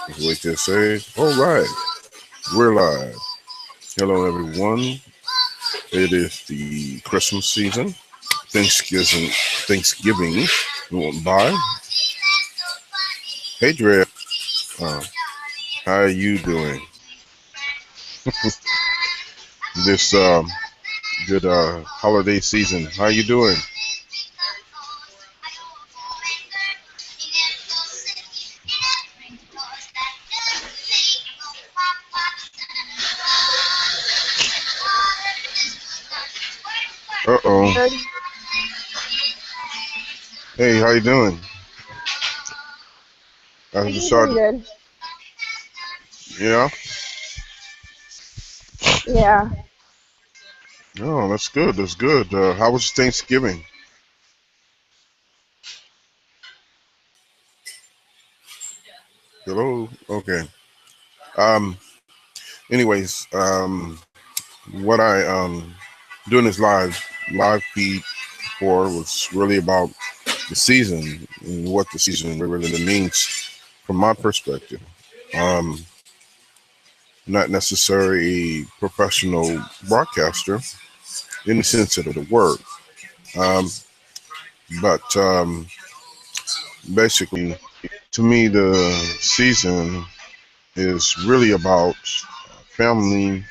Let's wait to say, all right, we're live. Hello, everyone. It is the Christmas season. Thanksgiving went by. Hey, Dre. Uh, how are you doing this good holiday season? How you doing? Uh oh. Good. Hey, how you doing? I I'm just doing started. good. Yeah. Yeah. Oh, that's good. That's good. How was Thanksgiving? Hello. Okay. Um. Anyways, what I doing this live feed for was really about the season and what the season really means from my perspective. Um, not necessarily a professional broadcaster in the sense of the word, um, but basically, to me, the season is really about family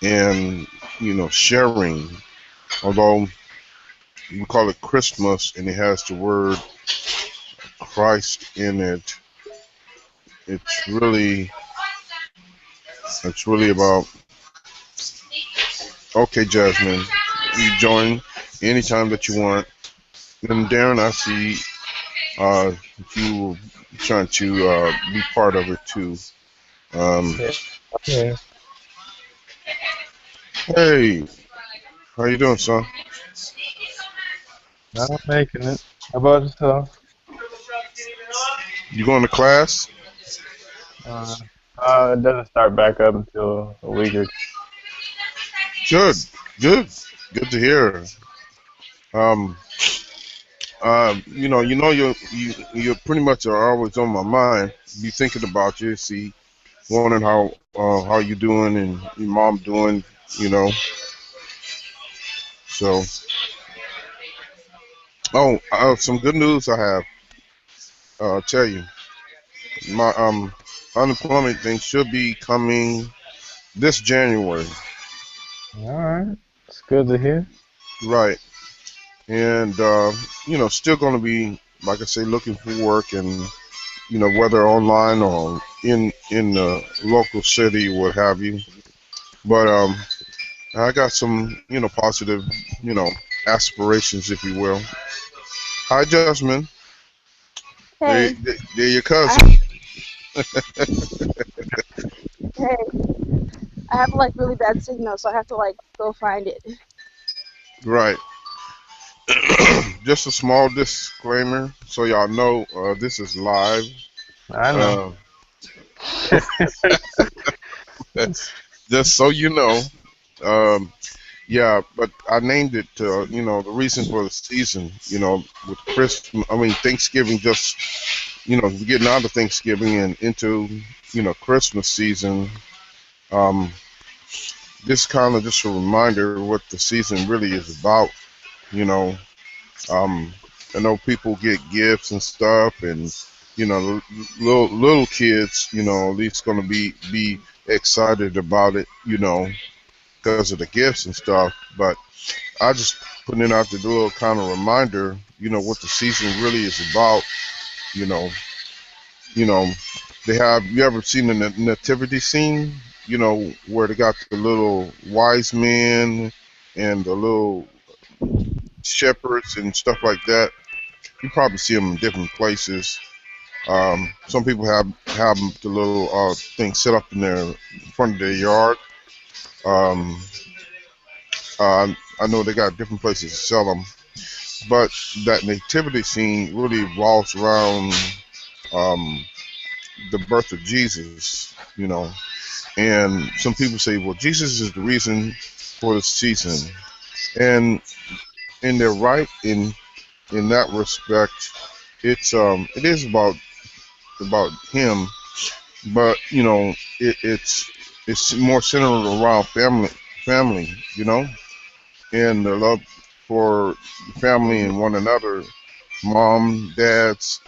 and sharing. Although we call it Christmas and it has the word Christ in it, it's really about. Okay, Jasmine, you join anytime that you want. And Darren, I see you trying to be part of it too. Um, Yeah, yeah, hey, how you doing, son? I'm making it. How about yourself? You going to class? Uh, it doesn't start back up until a week or two. Good, good, good to hear. Um, you pretty much are always on my mind. Be thinking about you, see, wondering how you doing and your mom doing. You know, so some good news I have. Tell you, my unemployment thing should be coming this January, All right, it's good to hear. right? And still going to be like I say, looking for work, and whether online or in the local city, what have you. But I got some positive aspirations, if you will. Hi, Jasmine. Hey. They're your I cousin, hey. I have like really bad signal, so I have to like go find it. right? Just a small disclaimer, so y'all know this is live. I know. Uh, just so you know, um, yeah. But I named it, the reason for the season. With Thanksgiving. Just we're getting out of Thanksgiving and into Christmas season. Um, this kind of just a reminder what the season really is about. You know, Um, I know people get gifts and stuff, and little kids, at least gonna be excited about it, because of the gifts and stuff. But I just putting it out to do a little kind of reminder, what the season really is about. You know, you know, they have. You ever seen the nativity scene? Where they got the little wise men and the little shepherds and stuff like that. You probably see them in different places. Some people have the little thing set up in their in front of their yard. Um, I know they got different places to sell them, but that nativity scene really revolves around um, the birth of Jesus. And some people say, well, Jesus is the reason for the season, and they're right in that respect. It is about him. but it's more centered around family, and the love for family and one another, mom, dads,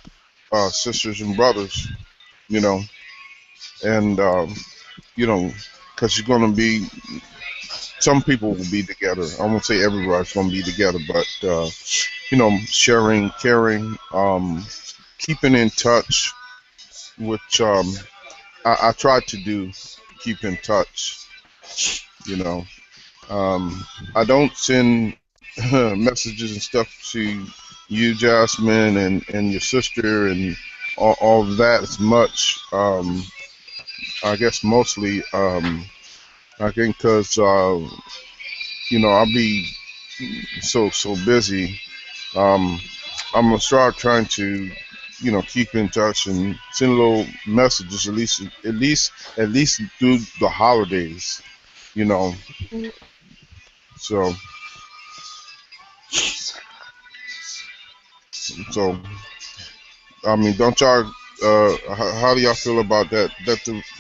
sisters and brothers, you know, and you know, because you're gonna be some people will be together. I won't say everybody's gonna be together, but sharing, caring, keeping in touch, which I try to do, keep in touch, you know. Um, I don't send messages and stuff to you, Jasmine, and your sister, and all of that as much. I guess mostly, I think, because I'll be so busy. Um, I'm gonna start trying to, keep in touch and send little messages at least through the holidays, you know. Mm. So so I mean, don't y'all? How do y'all feel about that?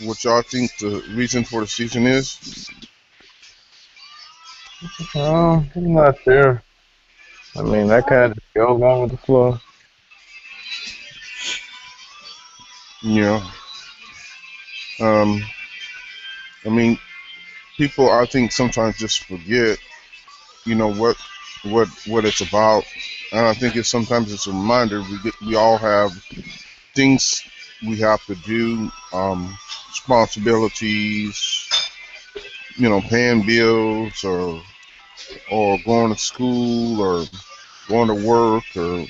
What y'all think the reason for the season is? I'm not sure. I mean, that kind of just goes along with the flow. You know, um, I mean, people I think sometimes just forget, what it's about, and I think sometimes it's a reminder. We all have things we have to do, responsibilities, paying bills or going to school or going to work or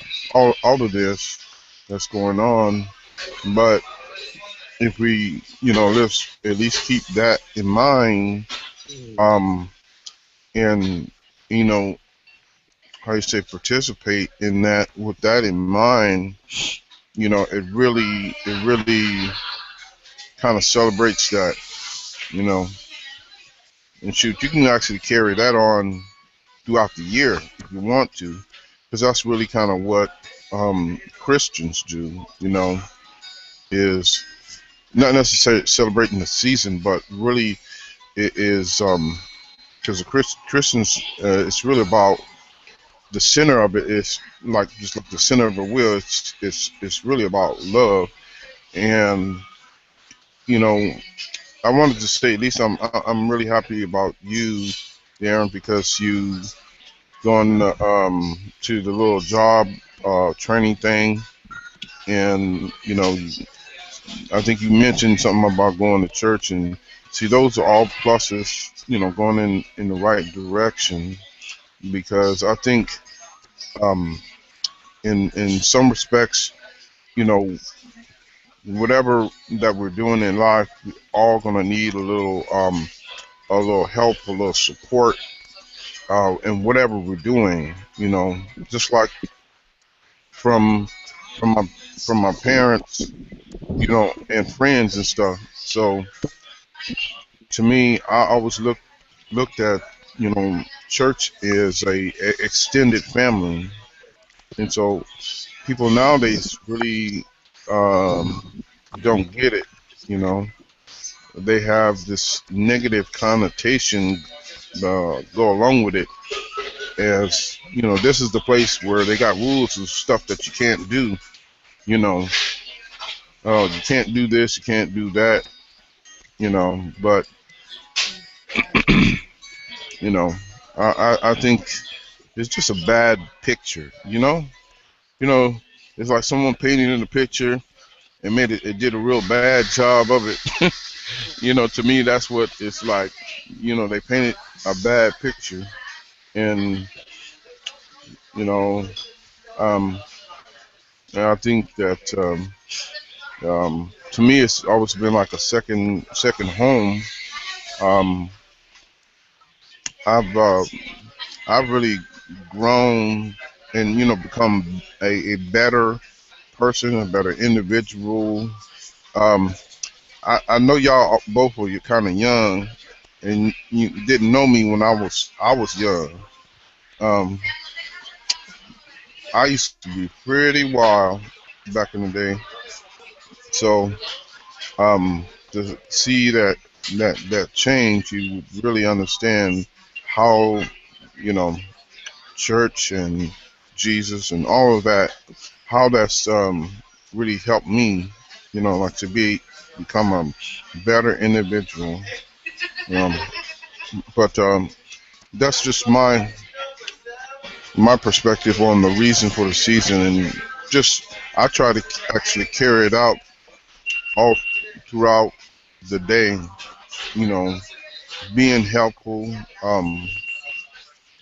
all of this that's going on. But if we, let's at least keep that in mind, um, and you know, how you say, participate in that with that in mind, it really kind of celebrates that, you know, and shoot, you can actually carry that on throughout the year if you want to, because that's really kind of what Christians do, is not necessarily celebrating the season, but really it is because the Christians, it's really about the center of it is like just like the center of a wheel. It's really about love, and you know, I wanted to say at least I'm really happy about you, Darren, because you gone to the little job training thing, and I think you mentioned something about going to church, and see those are all pluses, going in the right direction, because I think um, in some respects, you know, whatever that we're doing in life, we're all gonna need a little help, a little support, in whatever we're doing. Just like from from my from my parents, and friends and stuff. So to me, I always looked at church as a extended family, and so people nowadays really don't get it. You know, they have this negative connotation go along with it, as this is the place where they got rules of stuff that you can't do. You know, you can't do this, you can't do that. But you know, I think it's just a bad picture. You know, it's like someone painted in the picture and it did a real bad job of it. To me, that's what it's like. They painted a bad picture, and you know, um, and I think that to me, it's always been like a second home. Um, I've I've really grown and become a better person, a better individual. Um, I know y'all both of you kind of young, and you didn't know me when I was young. Um, I used to be pretty wild back in the day. So to see that change, you would really understand how, you know, church and Jesus and all of that, how that's really helped me, you know, like to become a better individual. Um, but that's just my perspective on the reason for the season, and just I try to actually carry it out all throughout the day. You know, being helpful,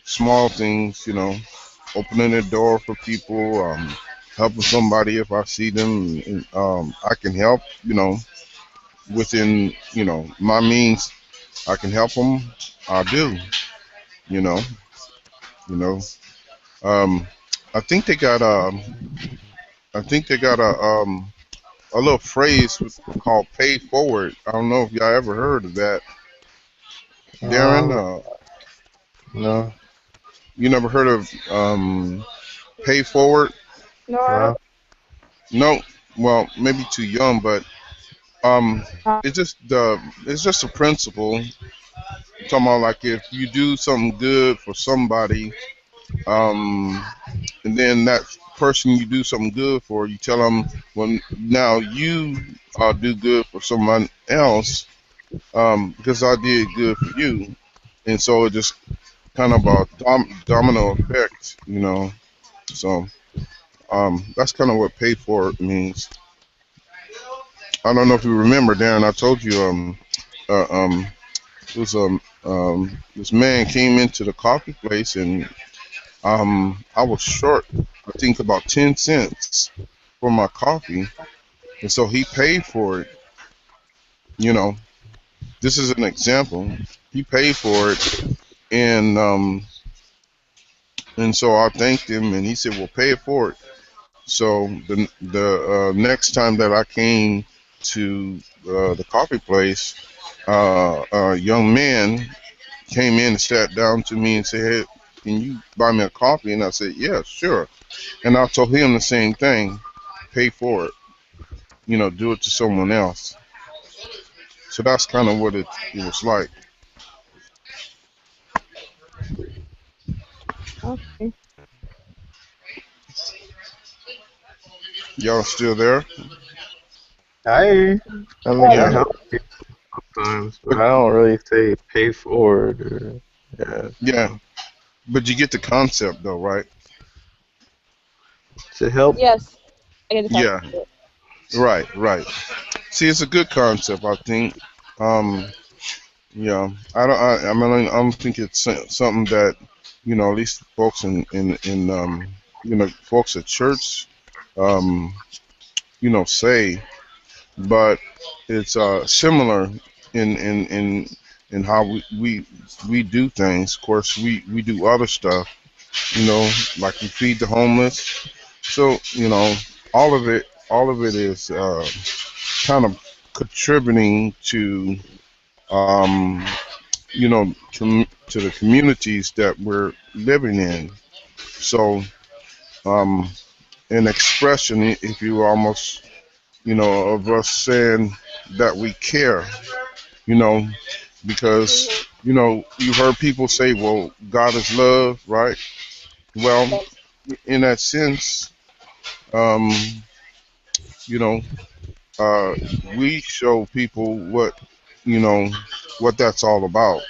small things. You know, opening the door for people, helping somebody if I see them, and, I can help. You know, within my means, I can help them. I do. You know, you know. Um, I think they got I think they got a little phrase called "pay forward." I don't know if y'all ever heard of that, Darren. Um, no, You never heard of "pay forward"? No, I no. No. Well, maybe too young, but um, don't. it's just a principle. Talking about like if you do something good for somebody, um, and then that person you do something good for, you tell them, well, now you do good for someone else, because I did good for you, and so it just kind of a domino effect, you know. So that's kind of what pay for it means. I don't know if you remember, Darren. I told you uh, um, it was this man came into the coffee place, and I was short, I think about 10 cents for my coffee, and so he paid for it. You know, this is an example. He paid for it, and so I thanked him, and he said, "Well, pay it forward." So the next time that I came to the coffee place, a young man came in and sat down to me and said, "Hey, can you buy me a coffee?" And I said, "Yeah, sure." And I told him the same thing: pay for it. You know, do it to someone else. So that's kind of what it was like. Okay. Y'all still there? I, I mean, I Yeah. Yeah, help people sometimes, but but I don't really say pay forward or yeah. yeah, So but you get the concept though, right? to help, Yes. I get the Yeah, concept. right, right. See, it's a good concept, I think. Um, yeah, I don't. I mean, I don't think it's something that at least folks in folks at church, um, say, but it's similar in how we do things. Of course, we do other stuff, like we feed the homeless. So all of it is kind of contributing to um, to the communities that we're living in. So um, an expression, if you almost, of us saying that we care, you know, because Mhm. you've heard people say, "Well, God is love," right? Well, Yes. in that sense, um, you know, uh, we show people you know, what that's all about.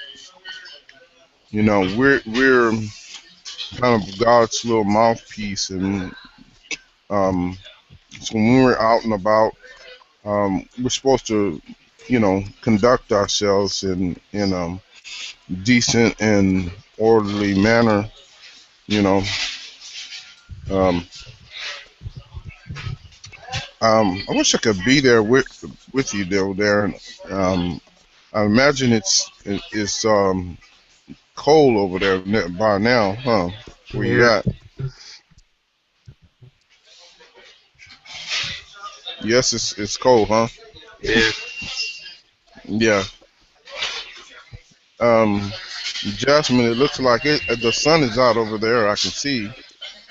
We're kind of God's little mouthpiece, and um, so when we're out and about, we're supposed to, conduct ourselves in decent and orderly manner. You know, um, I wish I could be there with you, though, Darren. I imagine it's cold over there by now, huh? Where you yeah, at? Yes, it's cold, huh? yeah, Yeah. Um, Jasmine, it looks like the sun is out over there. I can see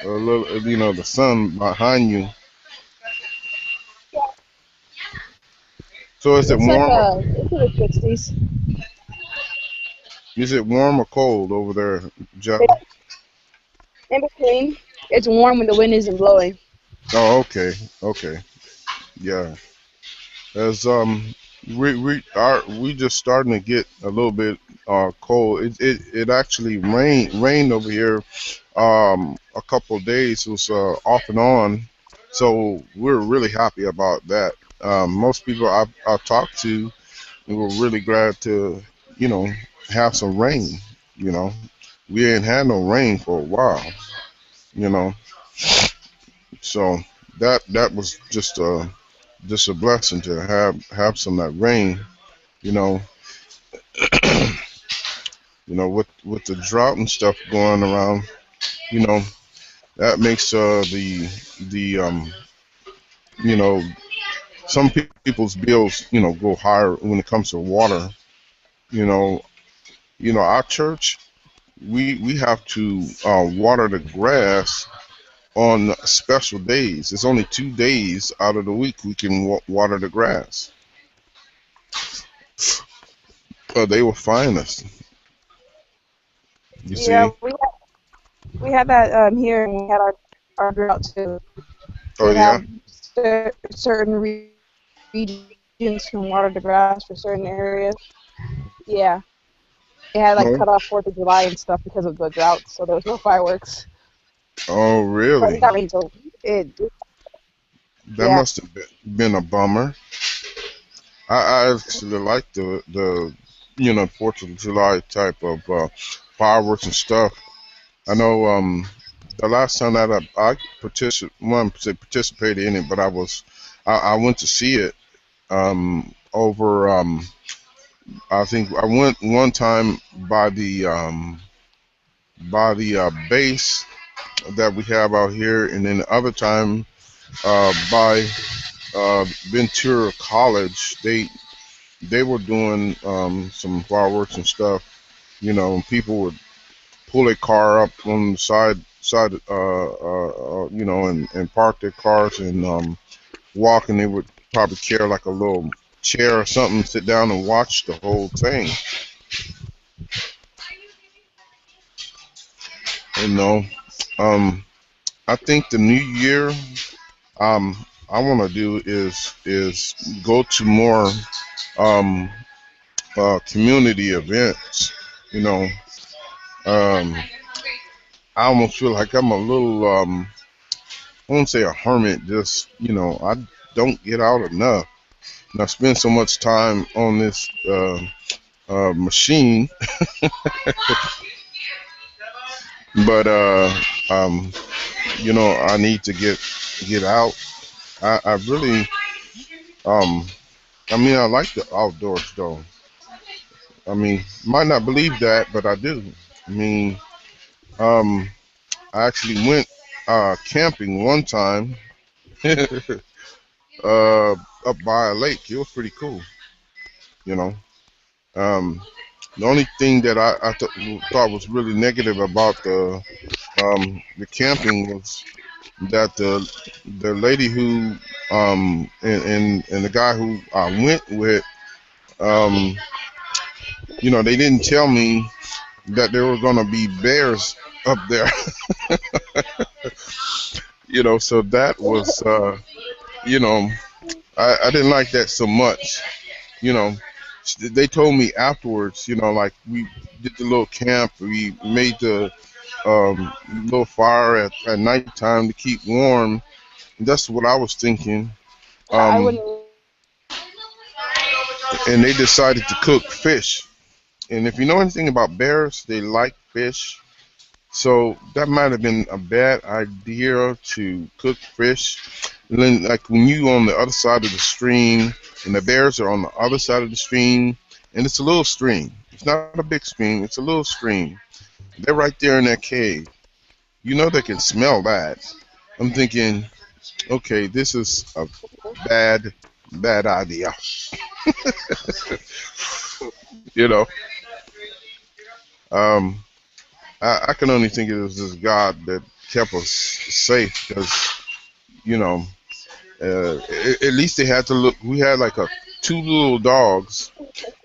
a little, the sun behind you. So is it It's like warm? it's in the 60s. Is it warm or cold over there, Joe? Yeah, in between. It's warm when the wind isn't blowing. Oh, okay, okay, yeah. As we just starting to get a little bit cold. It actually rained over here a couple of days. It was off and on, so we're really happy about that. Most people I've talked to, we were really glad to, you know, have some rain. You know, we ain't had no rain for a while. You know, so that was just a blessing to have some of that rain. You know, with the drought and stuff going around. You know, that makes the you know, some people's bills, go higher when it comes to water. You know, our church, we have to water the grass on special days. It's only 2 days out of the week we can water the grass. They will fine us. You Yeah, see? we had that here, and we had our drought too. Oh They'd yeah. have certain regions can water the grass for certain areas. Yeah, it had like cut off Fourth of July and No. stuff because of the drought, so there was no fireworks. Oh But we got really? rain, so it That yeah. must have been a bummer. I actually like the 4th of July type of fireworks and stuff. I know the last time that I participated in it, but I went to see it over I think I went one time by the base that we have out here, and then the other time by Ventura College. They were doing some fireworks and stuff. And people would pull a car up on the side, and park their cars and walk, and they would probably carry like a little chair or something, sit down and watch the whole thing. You know, um, I think the new year, um, I want to do is go to more um, community events. You know, um, I almost feel like I'm a little I won't say a hermit, just I don't get out enough. And I spend so much time on this machine, but I need to get out. I really um, I mean, I like the outdoors though. I mean, might not believe that, but I do. I mean, um, I actually went camping one time up by a lake. It was pretty cool, you know. Um, the only thing that thought was really negative about the camping was that the lady who and the guy who I went with, um, they didn't tell me that there were gonna be bears up there. So that was you know I didn't like that so much. you know they told me afterwards, like we did the little camp, we made the little fire at nighttime to keep warm. That's what I was thinking. I um wouldn't either. and they decided to cook fish. And if you know anything about bears, they like fish. So that might have been a bad idea to cook fish. And then, like when you on the other side of the stream, and the bears are on the other side of the stream, and it's a little stream. It's not a big stream. It's a little stream. They're right there in that cave. They can smell that. I'm thinking, okay, this is a bad, bad idea. You know, um, I can only think it was this God that kept us safe because you know at least they had to look. We had like a two little dogs.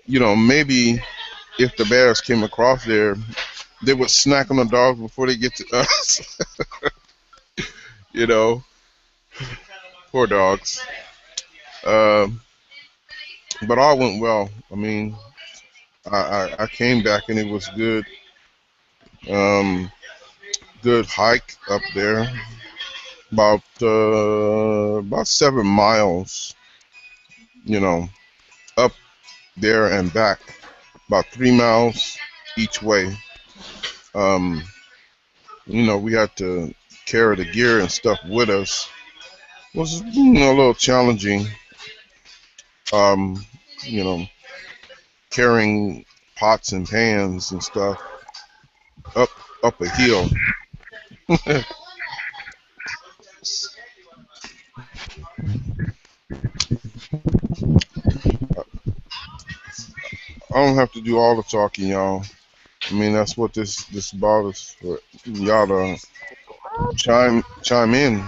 Maybe if the bears came across there, they would snack on the dogs before they get to us. you know, Poor dogs. Um, but all went well. I mean, I came back and it was good. Um, Good hike up there, about 7 miles. You know, up there and back, about 3 miles each way. Um, we had to carry the gear and stuff with us. It was a little challenging. Um, you know, Carrying pots and pans and stuff up up a hill. I don't have to do all the talking, y'all. I mean, that's what this about is for y'all to chime in,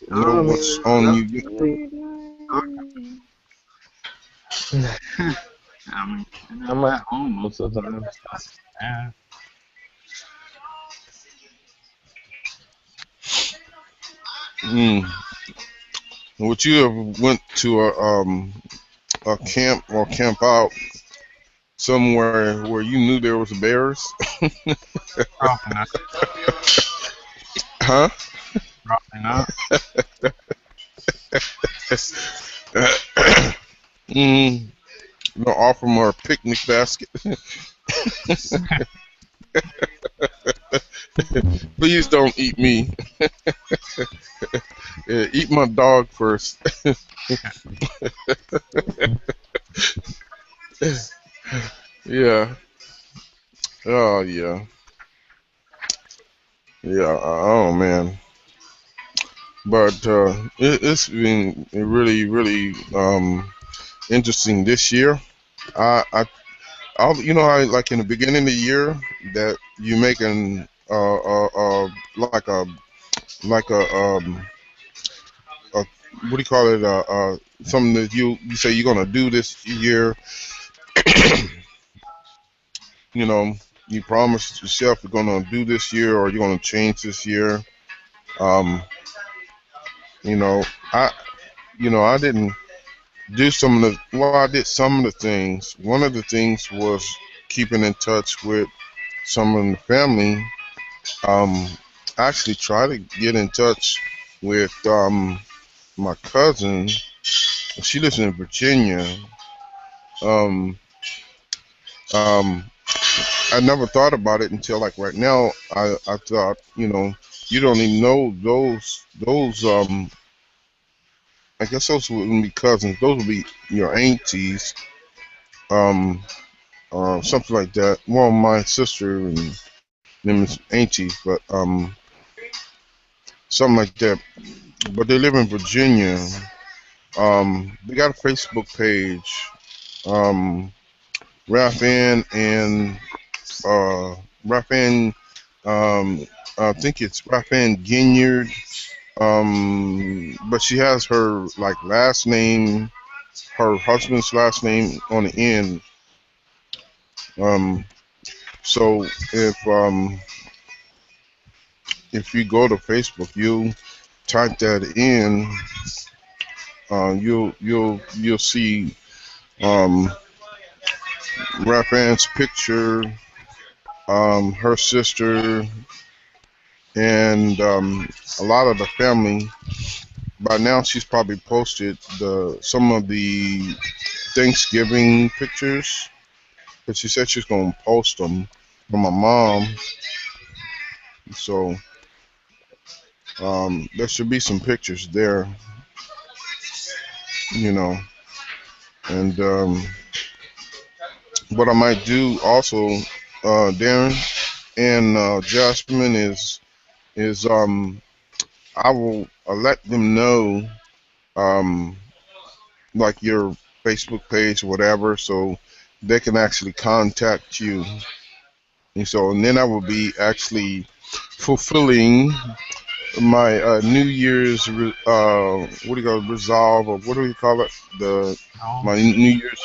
know what's on No, you. I mean, I'm at home most of the time. Yeah. Mm. Would you have went to a camp or camp out somewhere where you knew there was bears? Probably not. Huh? Probably not. mm. Offer them a picnic basket. Please don't eat me. Eat my dog first. Yeah. Oh yeah. Yeah. Oh man. But it's been really, really interesting this year. You know how like in the beginning of the year that you make an like a what do you call it something that you say you're gonna do this year. you know you promise yourself you're gonna do this year or you're gonna change this year. Um, you know I I didn't do some of the well I did some of the things. One of the things was keeping in touch with some of the family. Um, I actually try to get in touch with my cousin. She lives in Virginia. Um, um, I never thought about it until like right now. I thought, you don't even know those. I guess those wouldn't be cousins. Those would be your aunties. Um, Something like that. Well, my sister and them is aunties, but something like that. But they live in Virginia. They got a Facebook page. Um, Rafan and Rafan. I think it's Rafan Ginyard. But she has her like last name, her husband's last name on the end. Um, so if you go to Facebook, you type that in, you'll see um, Rafan's picture, her sister, and a lot of the family. By now, she's probably posted some of the Thanksgiving pictures, but she said she's gonna post them for my mom. So there should be some pictures there, you know. And what I might do also, Darren and Jasmine is I will let them know um, like your Facebook page, whatever, so they can actually contact you. And then I will be actually fulfilling my New Year's what do you call it, resolve, or what do you call it? The No. my New Year's,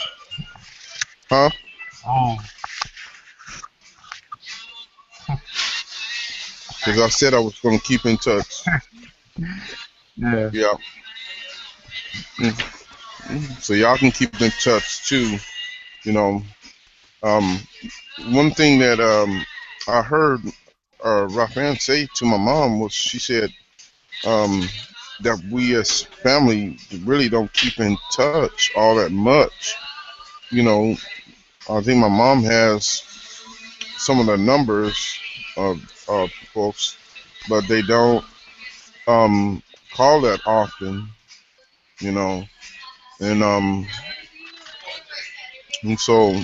huh? Oh. Because I said I was going to keep in touch. Yeah. Yeah. So y'all can keep in touch too. You know, um, one thing that I heard Raphael say to my mom was she said um, that we as family really don't keep in touch all that much. You know, I think my mom has some of the numbers of folks, but they don't call that often. You know, and and so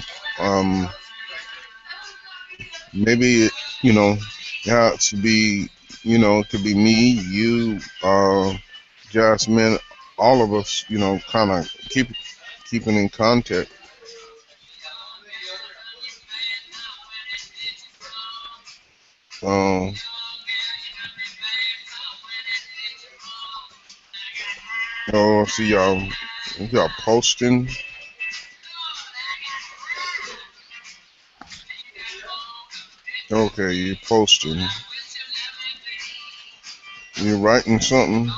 maybe you know yeah, it should be it could be me, you, Jasmine, all of us. Kind of keeping in contact. Um, see y'all posting. Okay, you posting. You're writing something.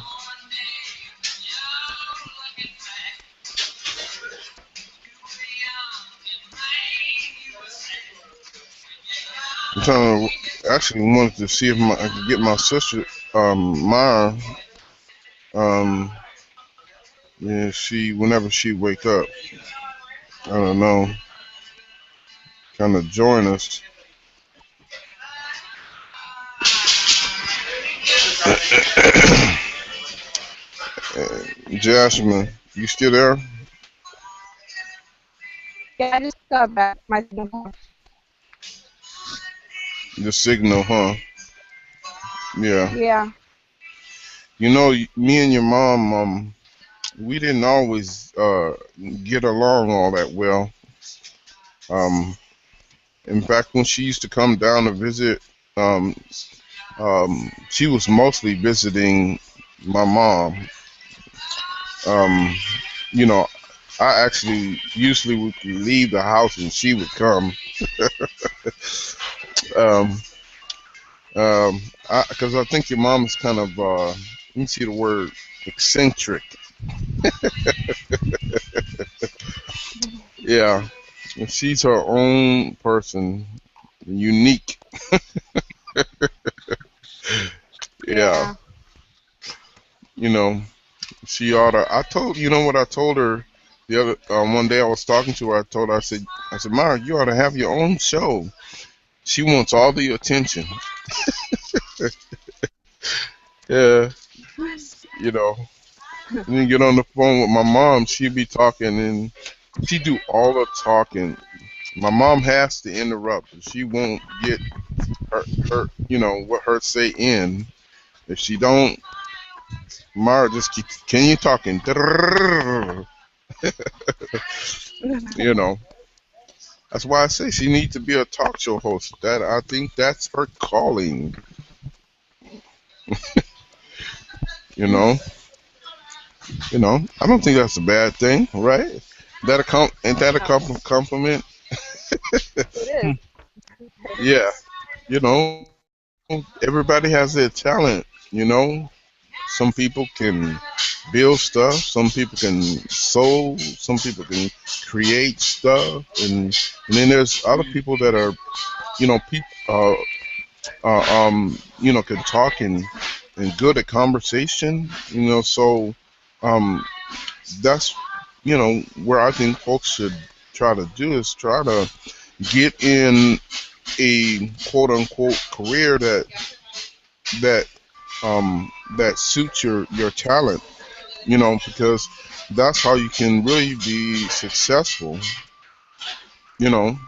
I'm trying to actually wanted to see if I could get my sister, Maya, um, yeah, she whenever she wake up, I don't know, kind of join us. Jasmine, you still there? Yeah, I just got back. My signal gone. The signal, huh? Yeah. Yeah. Me and your mom, we didn't always get along all that well. Um, in fact, when she used to come down to visit, um, she was mostly visiting my mom. Um, you know, I actually usually would leave the house and she would come. Um, because I think your mom is kind of, let me see the word, eccentric. Yeah, and she's her own person, unique. Yeah, Yeah. you know, she ought to. You know what I told her the other one day I was talking to her. I told her, I said, Mara, you ought to have your own show. She wants all the attention. Yeah, you know. And then get on the phone with my mom. She'd be talking and she do all the talking. My mom has to interrupt. She won't get what her say in. If she don't, Mara just keep continue talking. You know. That's why I say she needs to be a talk show host. That I think that's her calling. You know. I don't think that's a bad thing, right? Ain't that a No, compliment? it is. Yeah. Everybody has their talent. Some people can build stuff. Some people can sew. Some people can create stuff, and then there's other people that are, people, can talk and good at conversation. So um, that's where I think folks should try to do is try to get in a quote unquote career that that suits your talent, because that's how you can really be successful. You know,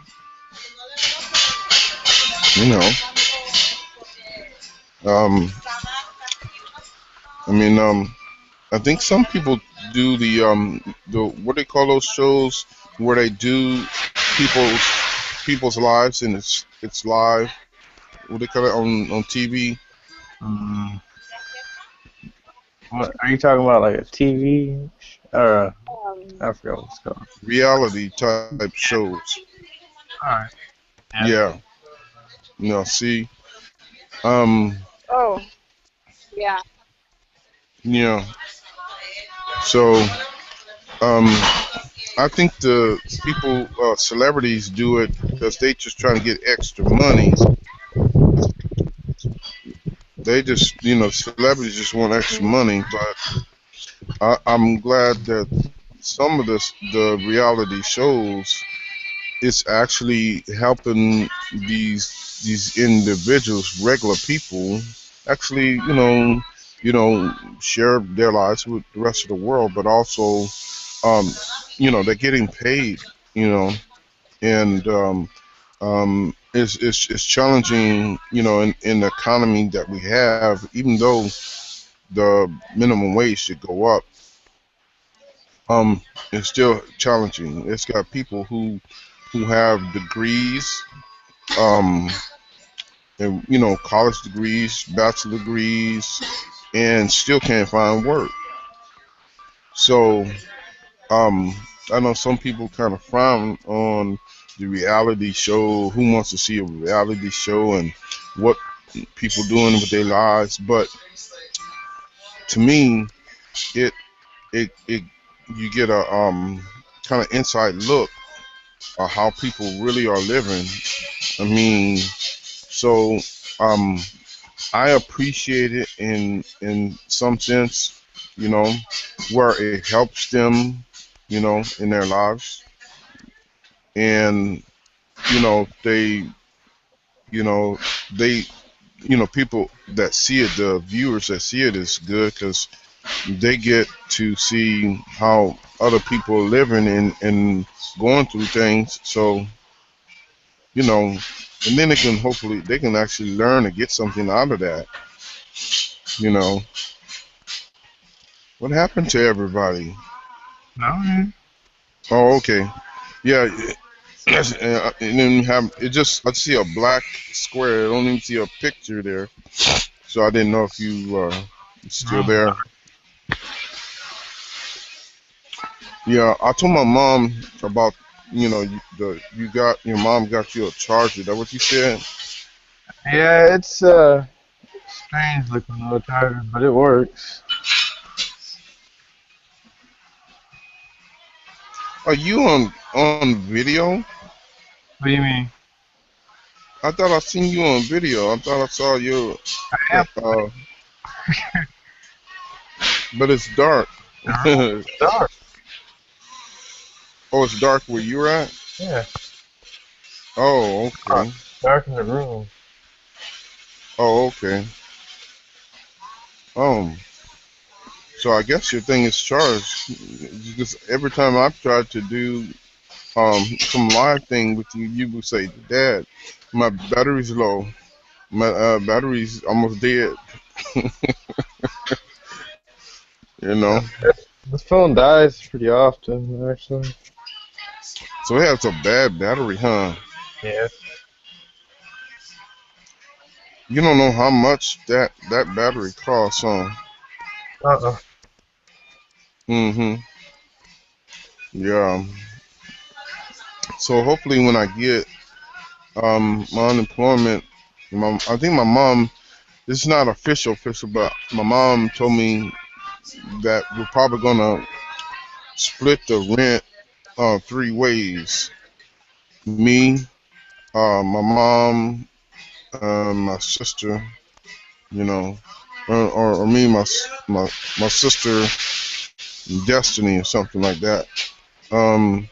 you know. Um, I mean, I think some people do the what they call those shows where they do people's people's lives and it's live. What they call it on TV? Mm. What, are you talking about like a TV? Or Um, I forgot what it's called. reality type shows. Alright. Yeah. Yeah. See, um, oh, yeah. yeah. So, um, I think the people, celebrities, do it because they just trying to get extra money. They just, celebrities just want extra Mhm. money. But I'm glad that some of the reality shows is actually helping these individuals, regular people, actually, share their lives with the rest of the world, but also, um, they're getting paid, you know, and it's challenging, in the economy that we have, even though the minimum wage should go up. Um, it's still challenging. It's got people who have degrees, um, and college degrees, bachelor degrees, and still can't find work. So, um, I know some people kind of frown on the reality show. Who wants to see a reality show and what people doing with their lives? But to me, it it you get a kind of inside look at how people really are living. I mean, so um, I appreciate it in some sense, you know, where it helps them, in their lives, and they, you know, they, people that see it, the viewers that see it, is good because they get to see how other people are living and going through things. So, you know, and then they can actually learn and get something out of that. You know, what happened to everybody? No, man. Oh, okay. Yeah, and then you have it. Just I see a black square. I don't even see a picture there, so I didn't know if you still Room's there. Yeah, I told my mom about your mom got you a charger. That what you said? Yeah, it's strange looking little charger, but it works. Are you on video? What do you mean? I thought I seen you on video. I thought I saw you, I am. uh, but it's dark. The room Oh, is dark. it's dark where you're at. Yeah, Oh, dark. okay. Dark in the room. Oh, okay. Um, so I guess your thing is charged. Because every time I've tried to do some live thing with you, you would say, "Dad, my battery's low. My battery's almost dead." you know. Yeah. This phone dies pretty often, actually. So it has a bad battery, huh? Yeah. You don't know how much that battery costs, huh? Uh-uh. Mm-hmm. Yeah. So hopefully when I get my unemployment, I think my mom. This is not official, but my mom told me that we're probably gonna split the rent three ways. Me, my mom, my sister, you know, or me, my sister, Destiny, or something like that. Um,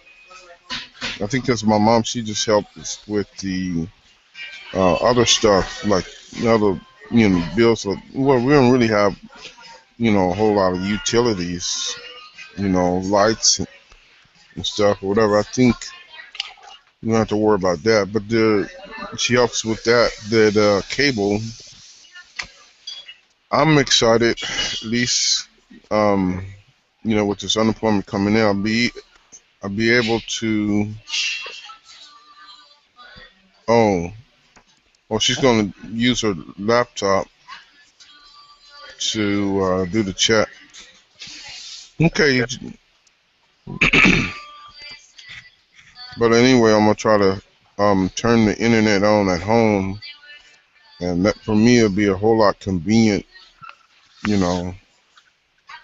I think because my mom, she just helped us with the other stuff, like other, bills. Well, we don't really have, a whole lot of utilities, lights and stuff or whatever. I think you don't have to worry about that. But she helps with that cable. I'm excited, at least, um, with this unemployment coming in, I'll be able to. Oh, she's gonna use her laptop to do the chat. Okay, but anyway, I'm gonna try to turn the internet on at home, and that for me it'll be a whole lot convenient. You know,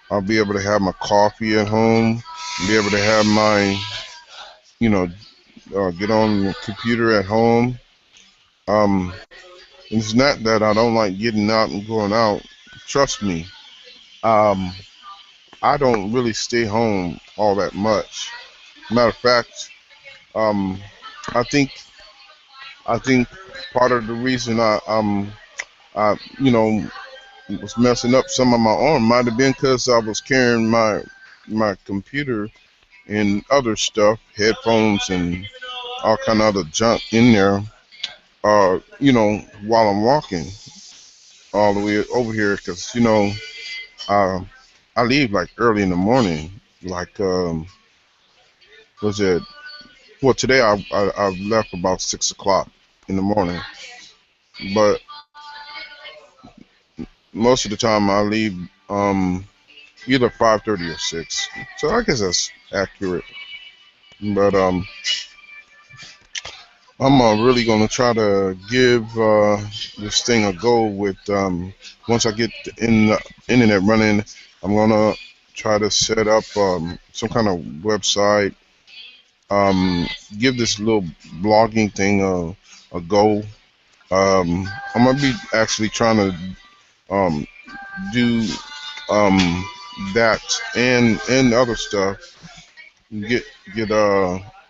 I'll be able to have my coffee at home, be able to have my, you know, get on the computer at home. Um, it's not that I don't like getting out and going out. Trust me, um, I don't really stay home all that much. Matter of fact, um, I think I think part of the reason I was messing up some of my arm might have been because I was carrying my computer and other stuff, headphones and all kind of other junk in there. While I'm walking all the way over here, because uh, I leave like early in the morning. Like was it? Well, today I left about 6 o'clock in the morning, but most of the time I leave either 5:30 or 6. So I guess that's accurate. But I'm really gonna try to give this thing a go. With once I get in the internet running, I'm gonna try to set up some kind of website. Um, give this little blogging thing a go. I'm gonna be actually trying to um, do um, that and other stuff. Get get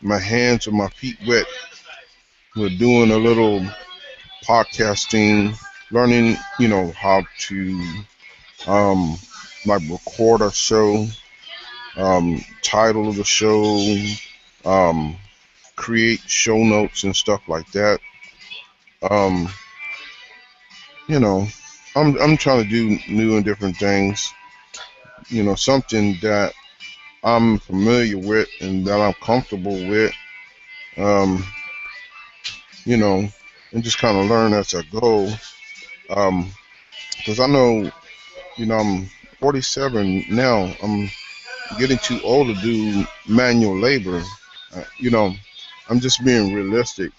my hands or my feet wet. We're doing a little podcasting, learning, how to um, like record a show, title of the show, um, create show notes and stuff like that. Um, you know, I'm trying to do new and different things. Something that I'm familiar with and that I'm comfortable with. Um, you know, and just kind of learn as I go. Because I know, I'm 47 now. I'm getting too old to do manual labor. Uh, you know, I'm just being realistic.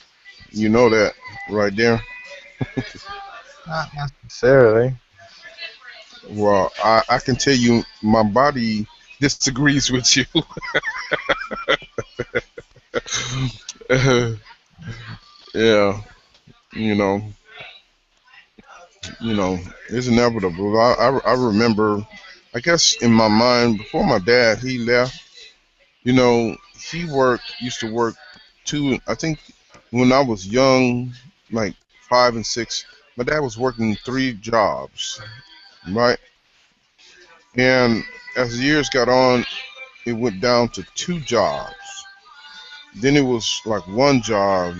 You know that right there. Not necessarily. Well, I can tell you my body disagrees with you. Yeah, you know, you know, it's inevitable. I remember, I guess in my mind, before my dad, he left, he used to work I think when I was young, like 5 and 6, my dad was working 3 jobs, right? And as the years got on, it went down to 2 jobs. Then it was like 1 job,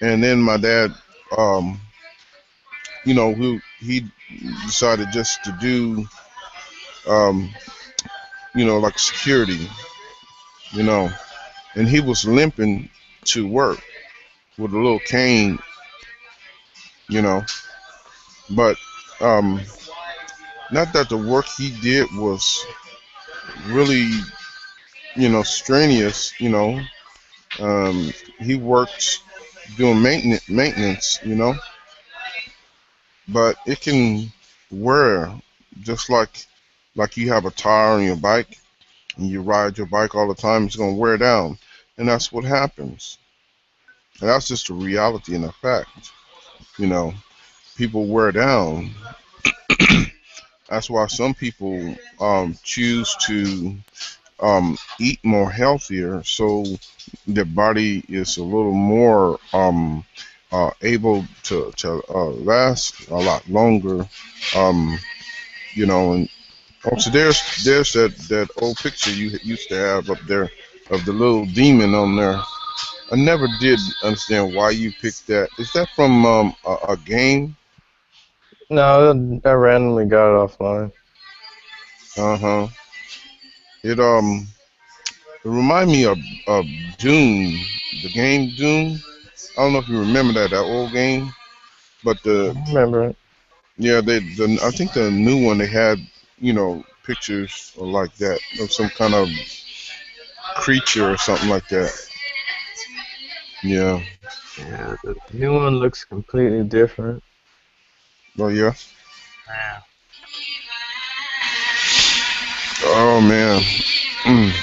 and then my dad, um, he decided just to do, um, like security, you know, and he was limping to work with a little cane, you know, but um, not that the work he did was really, strenuous, he worked doing maintenance, but it can wear just like you have a tire on your bike and you ride your bike all the time, it's gonna wear down, and that's what happens. And that's just a reality and a fact. You know, people wear down. That's why some people choose to eat more healthier, so their body is a little more able to last a lot longer. Um, and also there's that old picture you used to have up there of the little demon on there. I never did understand why you picked that. Is that from a game? No, I randomly got it offline. Uh huh. It it remind me of Doom, the game Doom. I don't know if you remember that old game, but I remember it. yeah, I think the new one they had, pictures like that of some kind of creature or something like that. Yeah. Yeah, the new one looks completely different. Oh yeah. Yeah. Oh man. Mm.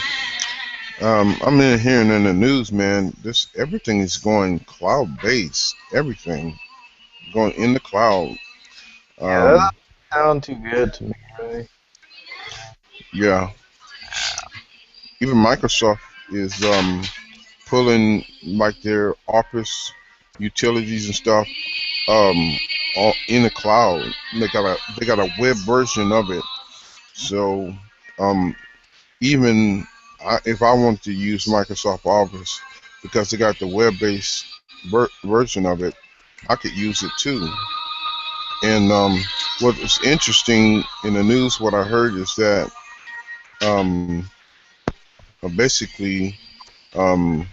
I'm in hearing in the news, man. This everything is going cloud based. Everything going in the cloud. Yeah, that doesn't Um, sound too good to me, really. yeah. Even Microsoft is pulling like their office utilities and stuff all in the cloud. They got a web version of it. So um, even if I want to use Microsoft Office because they got the web-based version of it, I could use it too. And what is interesting in the news, what I heard is that um, basically, um,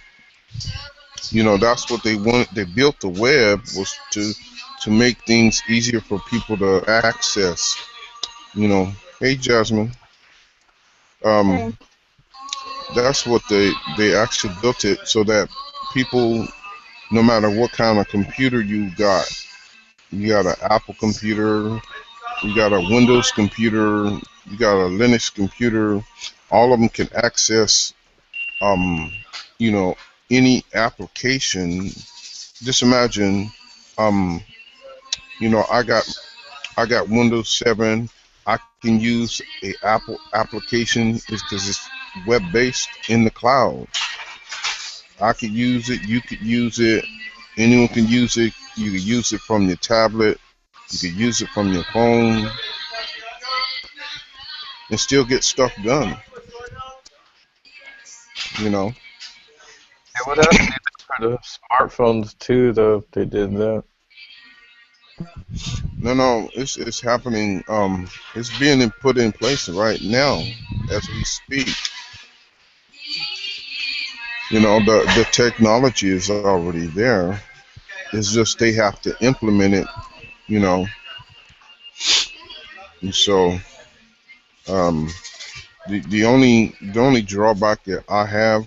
that's what they wanted. They built the web was to make things easier for people to access. Hey Jasmine, um, Hey. that's what they actually built it so that people, no matter what kind of computer you got an Apple computer, you got a Windows computer, you got a Linux computer, all of them can access, um, you know, any application. Just imagine, um, I got Windows 7. I can use a Apple application because it's web based in the cloud. I could use it. You could use it. Anyone can use it. You could use it from your tablet. You could use it from your phone and still get stuff done. You know. They would have to do that for the smartphones too, though, if they did that. No, it's happening. It's being put in place right now as we speak. The technology is already there. It's just they have to implement it. You know, and so um, the only drawback that I have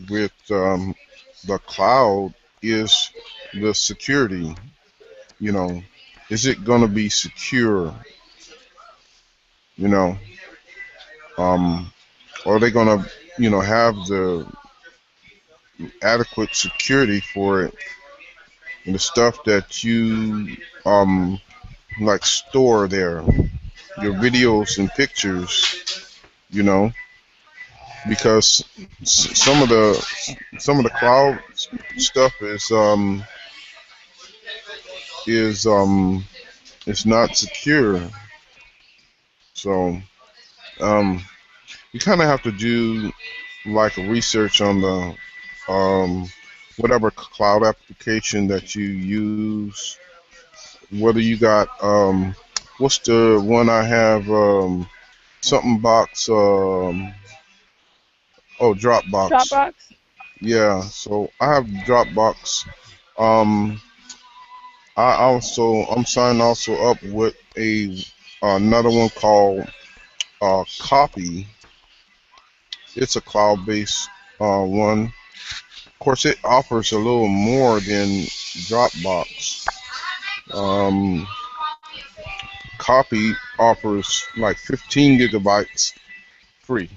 with the cloud is the security. You know, is it going to be secure? You know, um, are they going to have the adequate security for it? And the stuff that you like store there, your videos and pictures. You know, because some of the cloud stuff is it's not secure. So um, you kind of have to do like a research on the whatever cloud application that you use. Whether you got what's the one I have something box oh, Dropbox. Dropbox? Yeah, so I have Dropbox. Um, I'm signed also up with another one called Copy. It's a cloud-based one. Of course, it offers a little more than Dropbox. Um, Copy offers like 15 gigabytes free.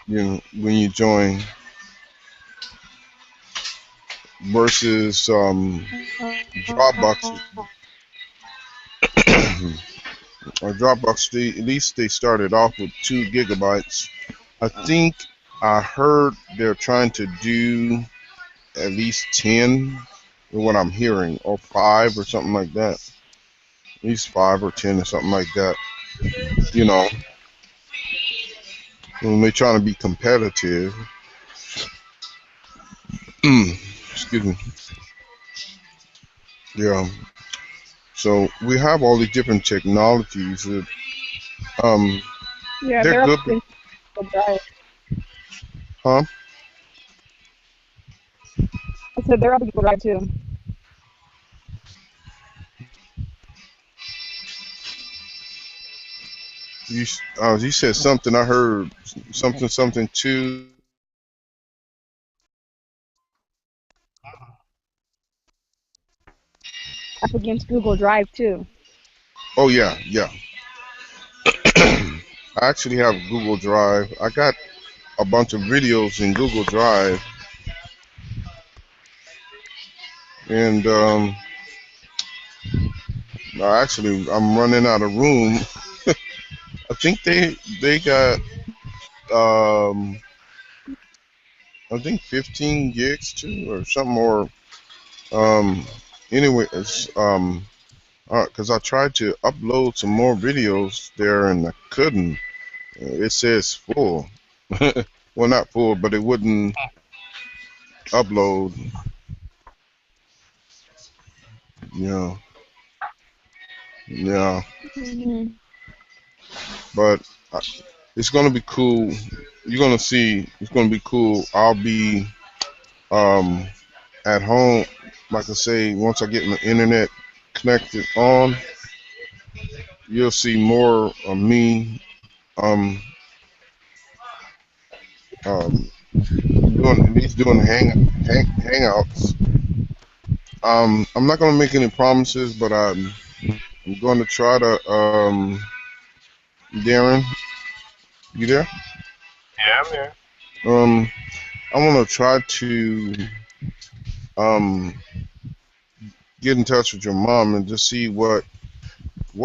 When you join, versus Dropbox. Or Dropbox, at least they started off with 2 gigabytes. I think I heard they're trying to do at least 10, is what I'm hearing, or 5 or something like that. At least 5 or 10 or something like that. You know, when they're trying to be competitive. Excuse me. Yeah. So we have all these different technologies that um Yeah, they're they're good, helping people drive. huh? I said they're helping people drive too. you said something. I heard something too. Up against Google Drive too. Oh yeah, yeah. I actually have Google Drive. I got a bunch of videos in Google Drive, and actually I'm running out of room. I think they got um I think 15 gigs too or something more. Um, anyway, it's because I tried to upload some more videos there and I couldn't. It says full. Well, not full, but it wouldn't upload. Yeah, yeah. Hmm. But it's gonna be cool. You're gonna see. It's gonna be cool. I'll be um at home. Like I say, once I get my internet connected on, you'll see more of me. Um, um, doing hangouts. I'm not gonna make any promises, but I'm going to try to. Darren, you there? Yeah, I'm here. Um, I want to try to um get in touch with your mom and just see what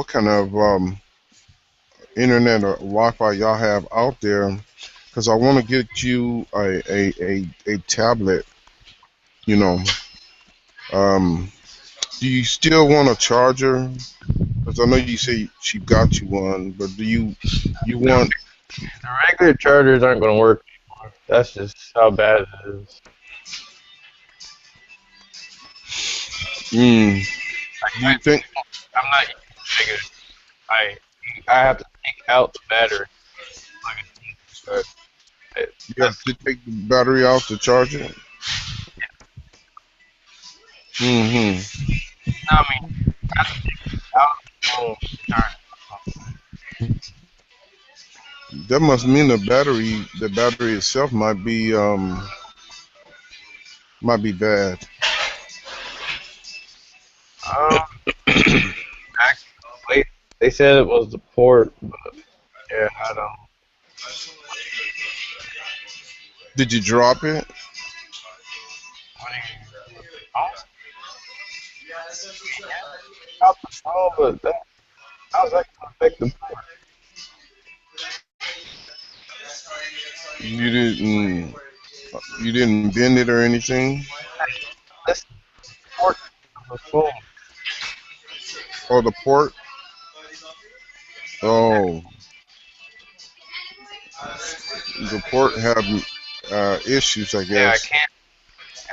kind of internet or Wi-Fi y'all have out there, because I want to get you a tablet. You know, um, do you still want a charger? Because I know you say she got you one, but you The, want? the regular chargers aren't going to work anymore. That's just how bad it is. Mm, do I, you think I'm not using regular. I I have to take out the battery, plug it in, but you have that's to take the battery out to charge it? Hmm. no, I mean I have to take it out of the phone to charge That must mean the battery itself might be bad. it. Actually, they said it was the port, but yeah, I don't. Did you drop it? What do you? With the phone? Out the phone, but how's that gonna affect the port? You didn't you didn't bend it or anything? This port of the phone. Or the port? Oh, the port had issues, I Yeah, guess.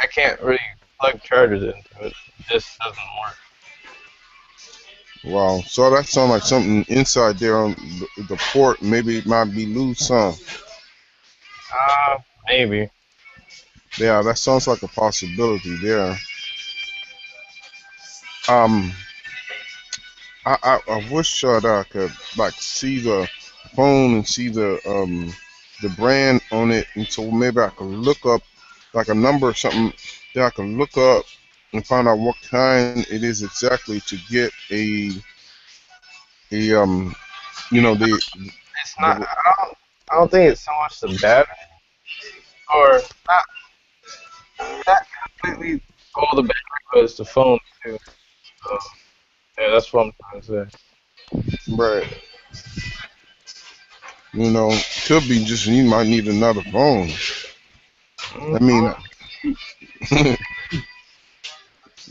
I can't really plug chargers into it. It just doesn't work. Wow. So that sounds like something inside there on the port. Maybe it might be loose, huh? Maybe. Yeah, that sounds like a possibility there. Um, I wish that I could like see the phone and see the brand on it, and so maybe I could look up like a number or something that I can look up and find out what kind it is exactly to get a the It's not. the I don't think it's so much the battery, or not completely all the battery, but it's the phone too. So yeah, that's what I'm trying to say. right. Could be just you might need another phone. I Mm, mean,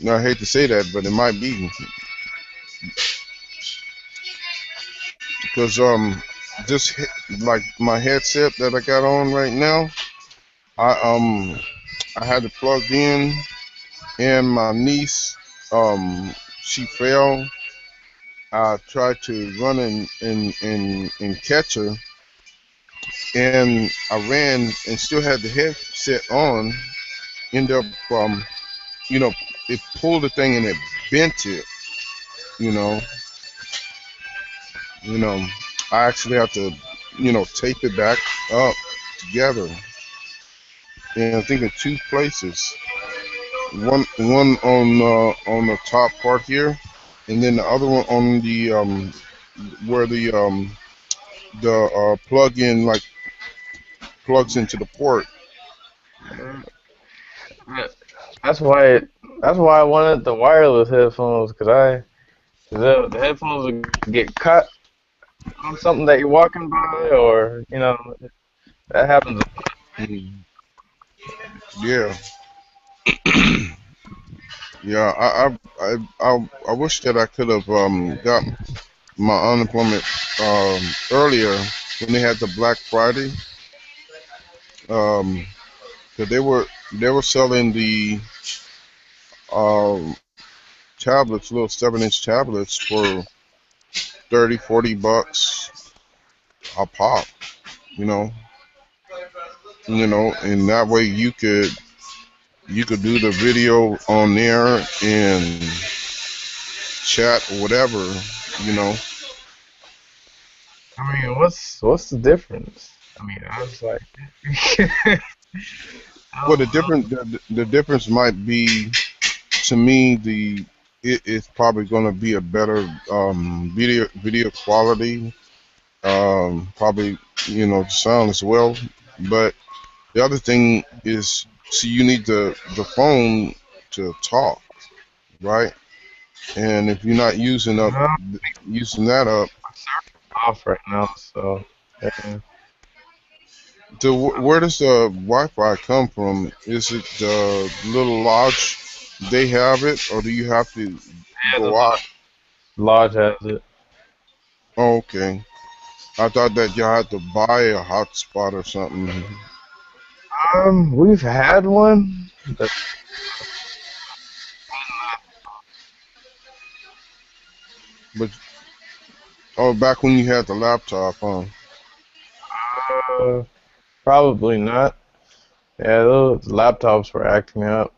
I hate to say that, but it might be because just like my headset that I got on right now, I I had it plugged in, and my niece she fell. I tried to run and catch her, and I ran and still had the headset on. End up you know it pulled the thing and it bent it. You know you know. I actually have to, tape it back up together. And I think in two places. One on the top part here, and then the other one on the where the plug-in like plugs into the port. Uh, yeah, that's why I wanted the wireless headphones because the headphones would get cut on something that you're walking by, or that happens. Mm, yeah, yeah. I wish that I could have got my unemployment earlier when they had the Black Friday. Um, 'Cause they were selling the um tablets, little 7-inch tablets for 30, $40 a pop. You know, and that way you could do the video on there and chat or whatever. You know, I mean, what's the difference? I mean, I was like, I well, don't know. the difference might be to me it's probably going to be a better video quality, probably the sound as well, but the other thing is, see, you need the phone to talk, right? And if you're not No, using that up, off right now, so yeah. where does the Wi-Fi come from? Is it the little lodge they have it, or do you have to Yeah, go out? the lodge has it. Oh, okay. I thought that you had to buy a hotspot or something. We've had one. That, But oh, back when you had the laptop, huh? uh, probably not. Yeah, those laptops were acting up.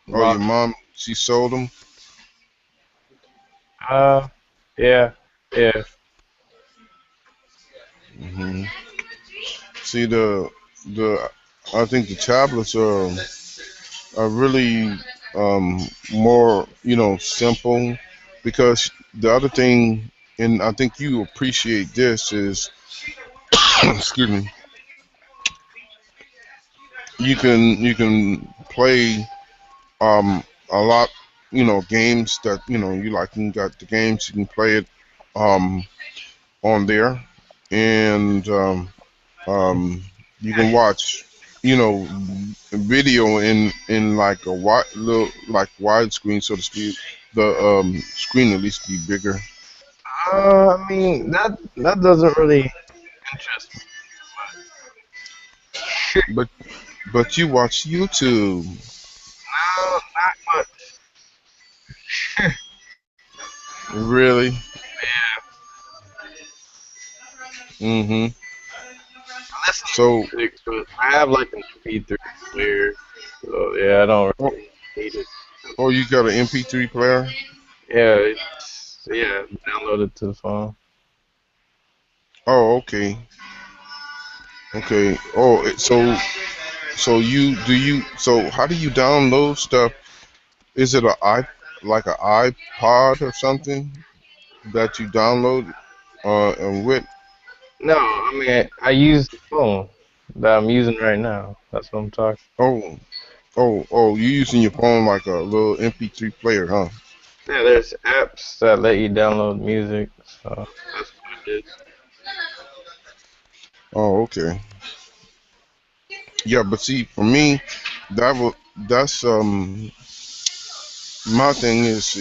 A Oh, your lot. mom, she sold them. Uh, yeah, yeah. Hmm. See, the I think the tablets are really more simple, because the other thing, and I think you appreciate this, is excuse me, you can play a lot, games that you like. You got the games, you can play it um on there, and um you can watch video in like a wide little like widescreen, so to speak. The screen at least be bigger. I mean that doesn't really interest me. but but you watch YouTube. No, not much. Really? Yeah, Mm-hmm. I listen So, to music, but I have like an MP3 player, so yeah, I don't oh, really need it. oh, you got an MP3 player? Yeah, yeah, download it to the phone. Oh, okay. Okay. Oh, so how do you download stuff? Is it like an iPod or something that you download and with? No, I mean I use the phone that I'm using right now. That's what I'm talking. Oh, oh, you using your phone like a little MP3 player, huh? Yeah, there's apps that let you download music, so that's what I did. Oh, okay. Yeah, but see, for me, that's my thing is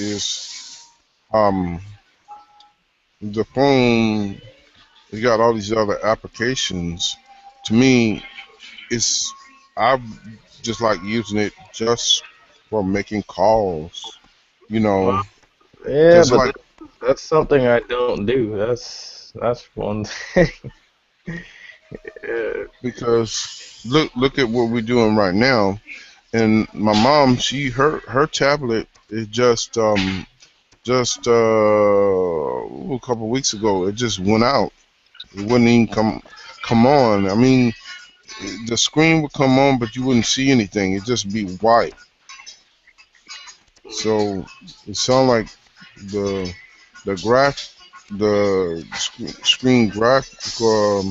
um the phone. You got all these other applications. To me, it's I just like using it just for making calls. You know, Well, yeah, just but like that's something I don't do. That's one thing. Yeah. because look at what we're doing right now. And my mom, her tablet is just a couple of weeks ago. It just went out. It wouldn't even come on. I mean, the screen would come on, but you wouldn't see anything. It'd just be white. So it sounded like the the graph the screen graphic what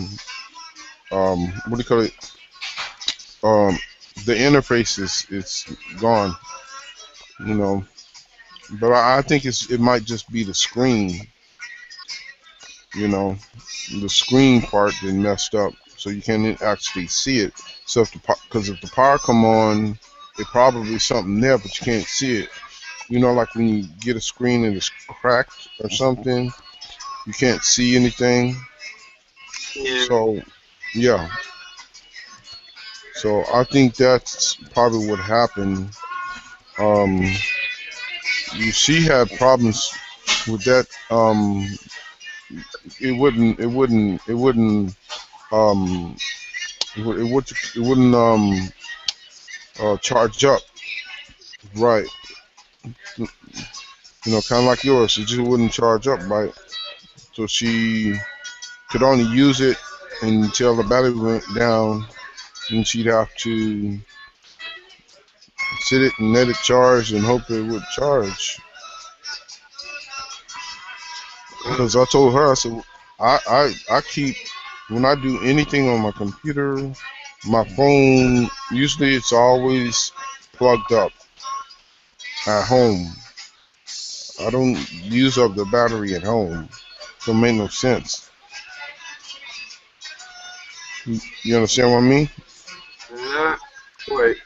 do you call it um the interface is gone, you know. But I think it might just be the screen, you know, the screen part that messed up, so you can't actually see it. So because if the power come on, it probably something there, but you can't see it. You know, like when you get a screen and it's cracked or something, you can't see anything. Yeah. So yeah, so I think that's probably what happened. Um, she had problems with that. It wouldn't um it wouldn't charge up right. You know, kind of like yours. It just wouldn't charge up right. So she could only use it until the battery went down, and she'd have to sit it and let it charge and hope it would charge. Uh, Because I told her, I said, I keep, when I do anything on my computer, my phone, usually it's always plugged up at home. I don't use up the battery at home. Don't make no sense. You understand what I mean? not quite.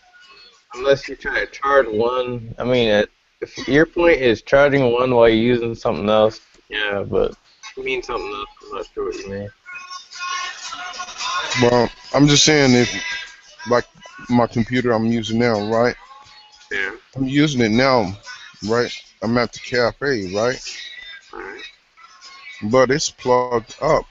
Unless you try to charge one. I mean, if your point is charging one while you're using something else, yeah, but you mean something else. I'm not sure what you mean. Well, I'm just saying if, like my computer I'm using now, right? Yeah. I'm using it now, right? I'm at the cafe, right? Alright. But it's plugged up.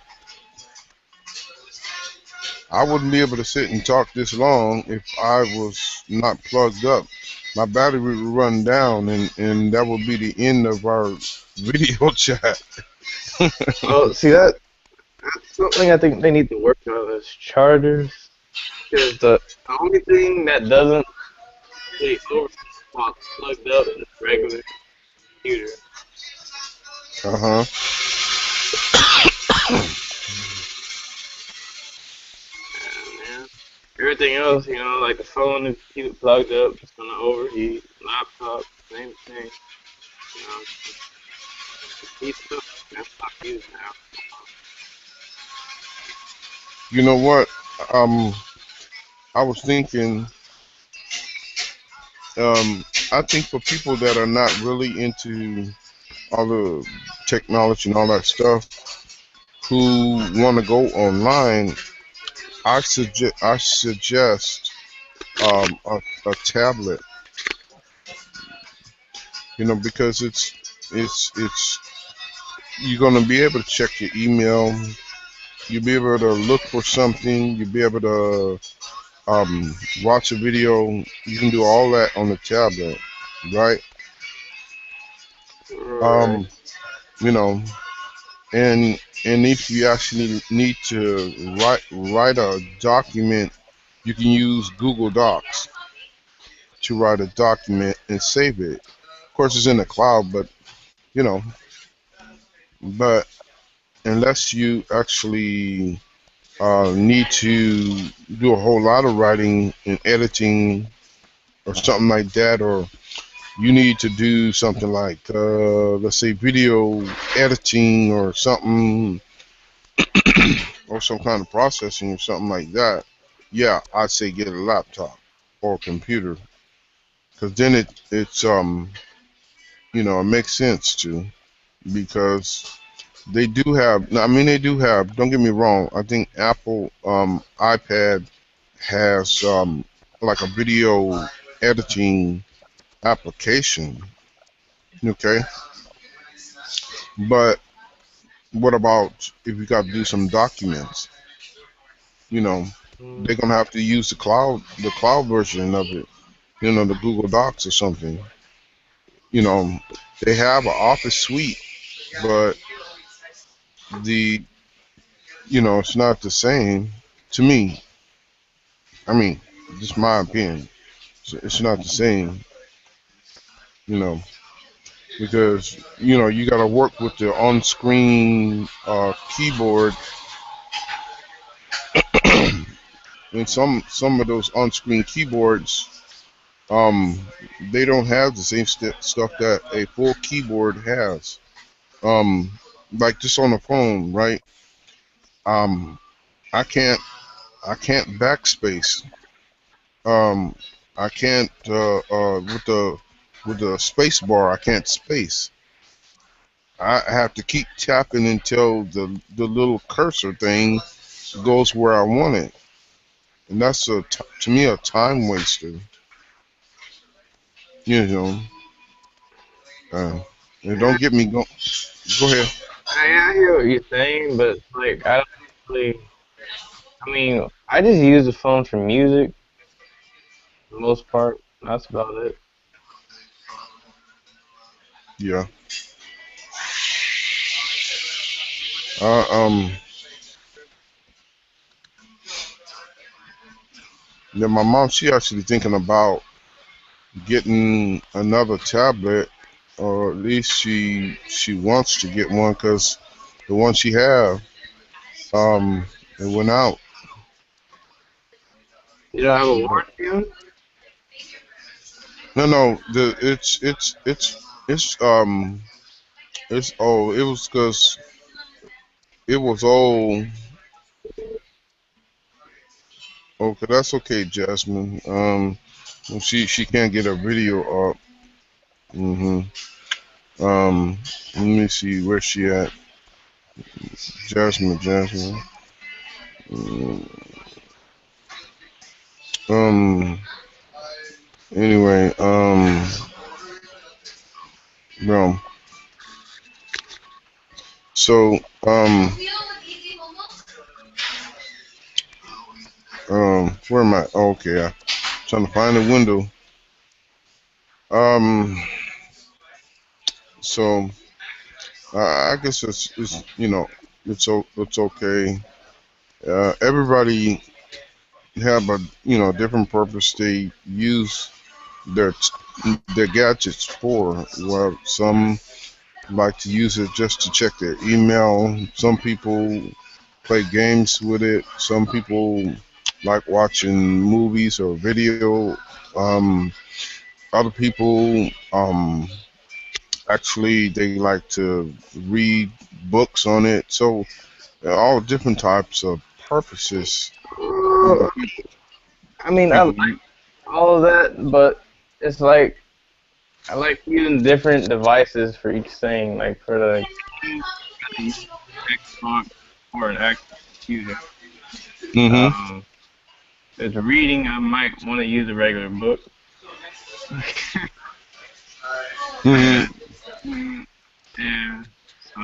I wouldn't be able to sit and talk this long if I was not plugged up. My battery would run down, and that would be the end of our video chat. Well, see that's something I think they need to work on is chargers. Because the only thing that doesn't stay over while plugged up is a regular computer. Uh huh. And man, everything else, like the phone, if you keep it plugged up, it's gonna overheat. Laptop, same thing. You know, it heats up. That's not used now. You know what? Um, I was thinking. Um, I think for people that are not really into all the technology and all that stuff, who want to go online, I suggest a tablet. You know, because it's you're gonna be able to check your email. You'll be able to look for something. You'll be able to watch a video. You can do all that on the tablet, right? Right. Um, you know, and if you actually need to write a document, you can use Google Docs to write a document and save it. Of course, it's in the cloud, but you know, but unless you actually need to do a whole lot of writing and editing or something like that, or you need to do something like, let's say, video editing or something, or some kind of processing or something like that, yeah, I'd say get a laptop or a computer, because then it makes sense to, because they do have. I mean, they do have. Don't get me wrong. I think Apple iPad has like a video editing application. Okay, but what about if you got to do some documents? You know, Mm, they're gonna have to use the cloud version of it. You know, the Google Docs or something. You know, They have an office suite, but the it's not the same to me. I mean, just my opinion. It's not the same, you know, because you got to work with the on-screen keyboard, and some of those on-screen keyboards, um, they don't have the same stuff that a full keyboard has. Um, like just on the phone, right? Um, I can't I can't backspace. Um, I can't with the space bar. I can't space. I have to keep tapping until the little cursor thing goes where I want it, and that's to me a time waster. You know, uh, and Yeah, don't get me go. Go ahead. I hear what you're saying, but like I don't really. I mean, I just use the phone for music for the most part. That's about it. Yeah. Uh, um. Yeah. My mom, she actually thinking about getting another tablet, or at least she wants to get one because the one she have, um, it went out. You don't have a But warranty on it? no, no, it's oh, it was because it was old. Okay, that's okay, Jasmine. Well, she can't get her video up. hmm let me see where she at. Jasmine. Mm, Um. Anyway. Bro. So. Where am I? Oh, okay. I'm trying to find the window. Um. So. I guess it's it's okay. Everybody have a different purpose they use their gadgets for. Well, some like to use it just to check their email. Some people play games with it. Some people like watching movies or video. Other people actually they like to read books on it. So all different types of purposes. You know, Uh, I mean, I like people. all of that, but it's like I like using different devices for each thing. Like for the gaming, I use Xbox or an actual computer. hmm Um, if it's reading, I might want to use a regular book. hmm Yeah.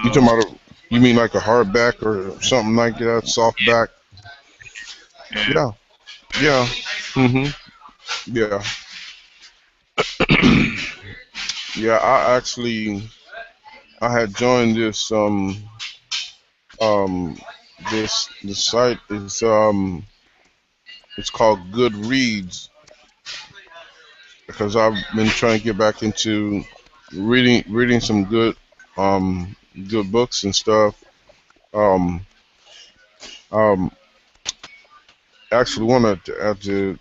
You So talking about you mean like a hardback or something like that, softback? yeah. Yeah, yeah. hmm Yeah. Yeah, I had joined this site is it's called Goodreads because I've been trying to get back into reading some um good books and stuff. Um um actually wanted to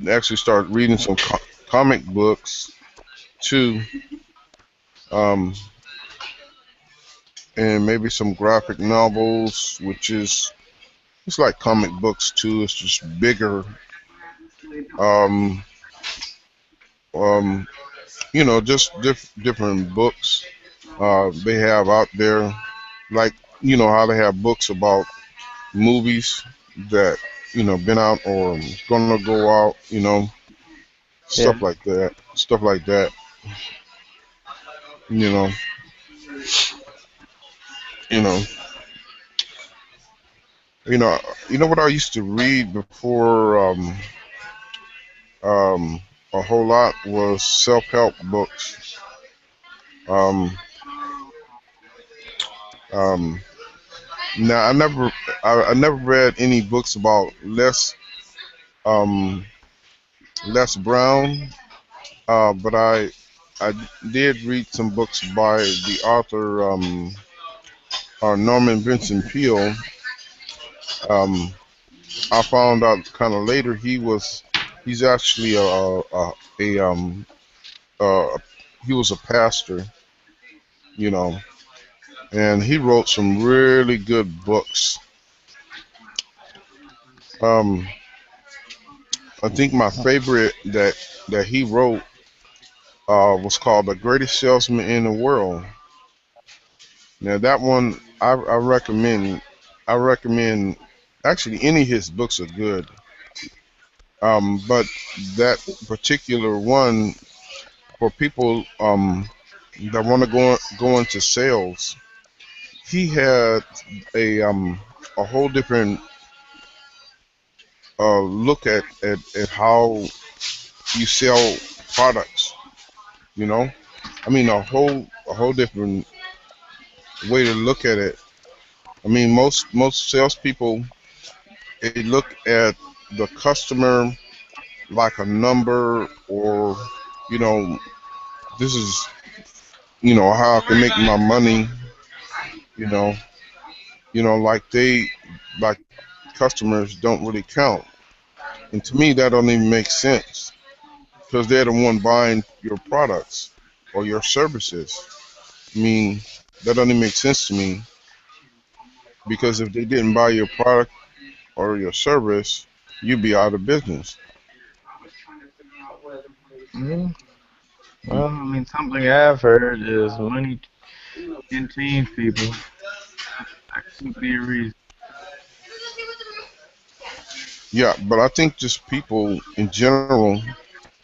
actually start reading some comic books too. Um and maybe some graphic novels, which is it's like comic books too. It's just bigger. Um, um, just different books they have out there. Like how they have books about movies that been out or gonna go out. Yeah. Stuff like that. Stuff like that. You know. You know. You know. You know what I used to read before. Um, a whole lot was self-help books. Um, um, now I never read any books about um, Les Brown, but I did read some books by the author Norman Vincent Peale. Um, I found out kind of later he's actually a uh, he was a pastor, you know, and he wrote some really good books. Um, I think my favorite that he wrote was called "The Greatest Salesman in the World." Now that one I recommend. I recommend. Actually, any of his books are good. But that particular one for people that want to go into sales, he had a whole different look at how you sell products. You know, I mean a whole different way to look at it. I mean most salespeople they look at the customer like a number or you know this is how I can make my money. You know like like customers don't really count. And to me, that don't even make sense because they're the one buying your products or your services. I mean, that doesn't make sense to me because if they didn't buy your product or your service, you'd be out of business. Mm, well, I mean, something I've heard is money can change people. That could be a reason. Yeah, but I think just people in general,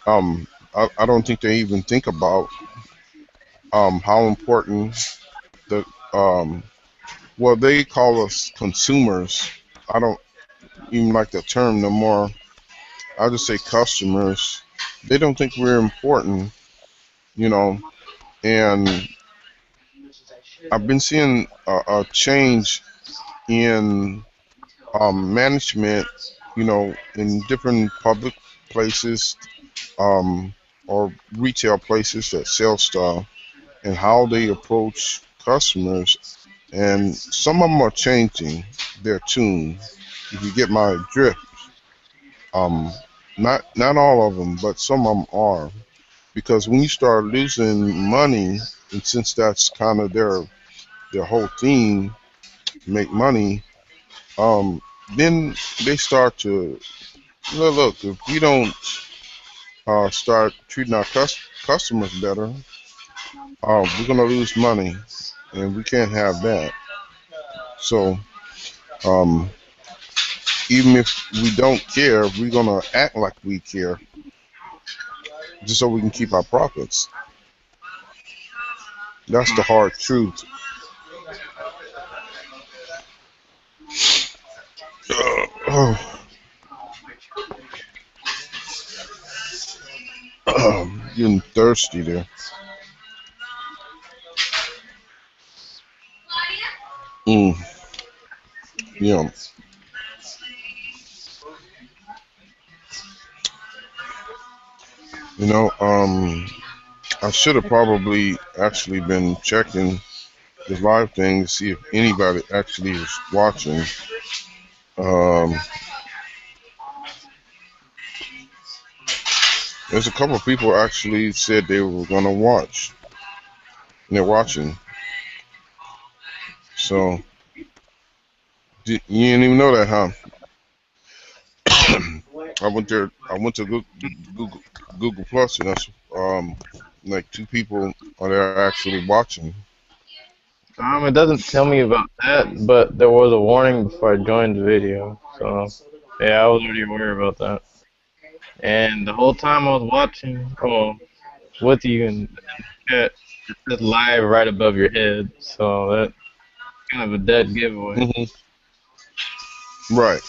I don't think they even think about how important the well they call us consumers. I don't even like that term no more. I just say customers. They don't think we're important, you know. And I've been seeing a change in management, in different public places or retail places that sell stuff and how they approach customers. And some of them are changing their tune. If you get my drift, um, not all of them, but some of them are. Because when you start losing money, and since that's kind of their whole theme, make money, um, then they start to look. If we don't start treating our customers better, we're gonna lose money, and we can't have that. So um, even if we don't care, we're gonna act like we care, just so we can keep our profits. That's the hard truth. Getting thirsty there. Mm, yeah, you know, I should have probably actually been checking the live thing to see if anybody actually is watching. Um, there's a couple of people actually said they were gonna watch, and they're watching. So you didn't even know that, huh? I went there. I went to Google, Google Plus, and that's like two people are there actually watching. It doesn't tell me about that, but there was a warning before I joined the video. So, yeah, I was already aware about that. And the whole time I was watching, oh, with you in the chat, it says live right above your head. So that's kind of a dead giveaway. Right,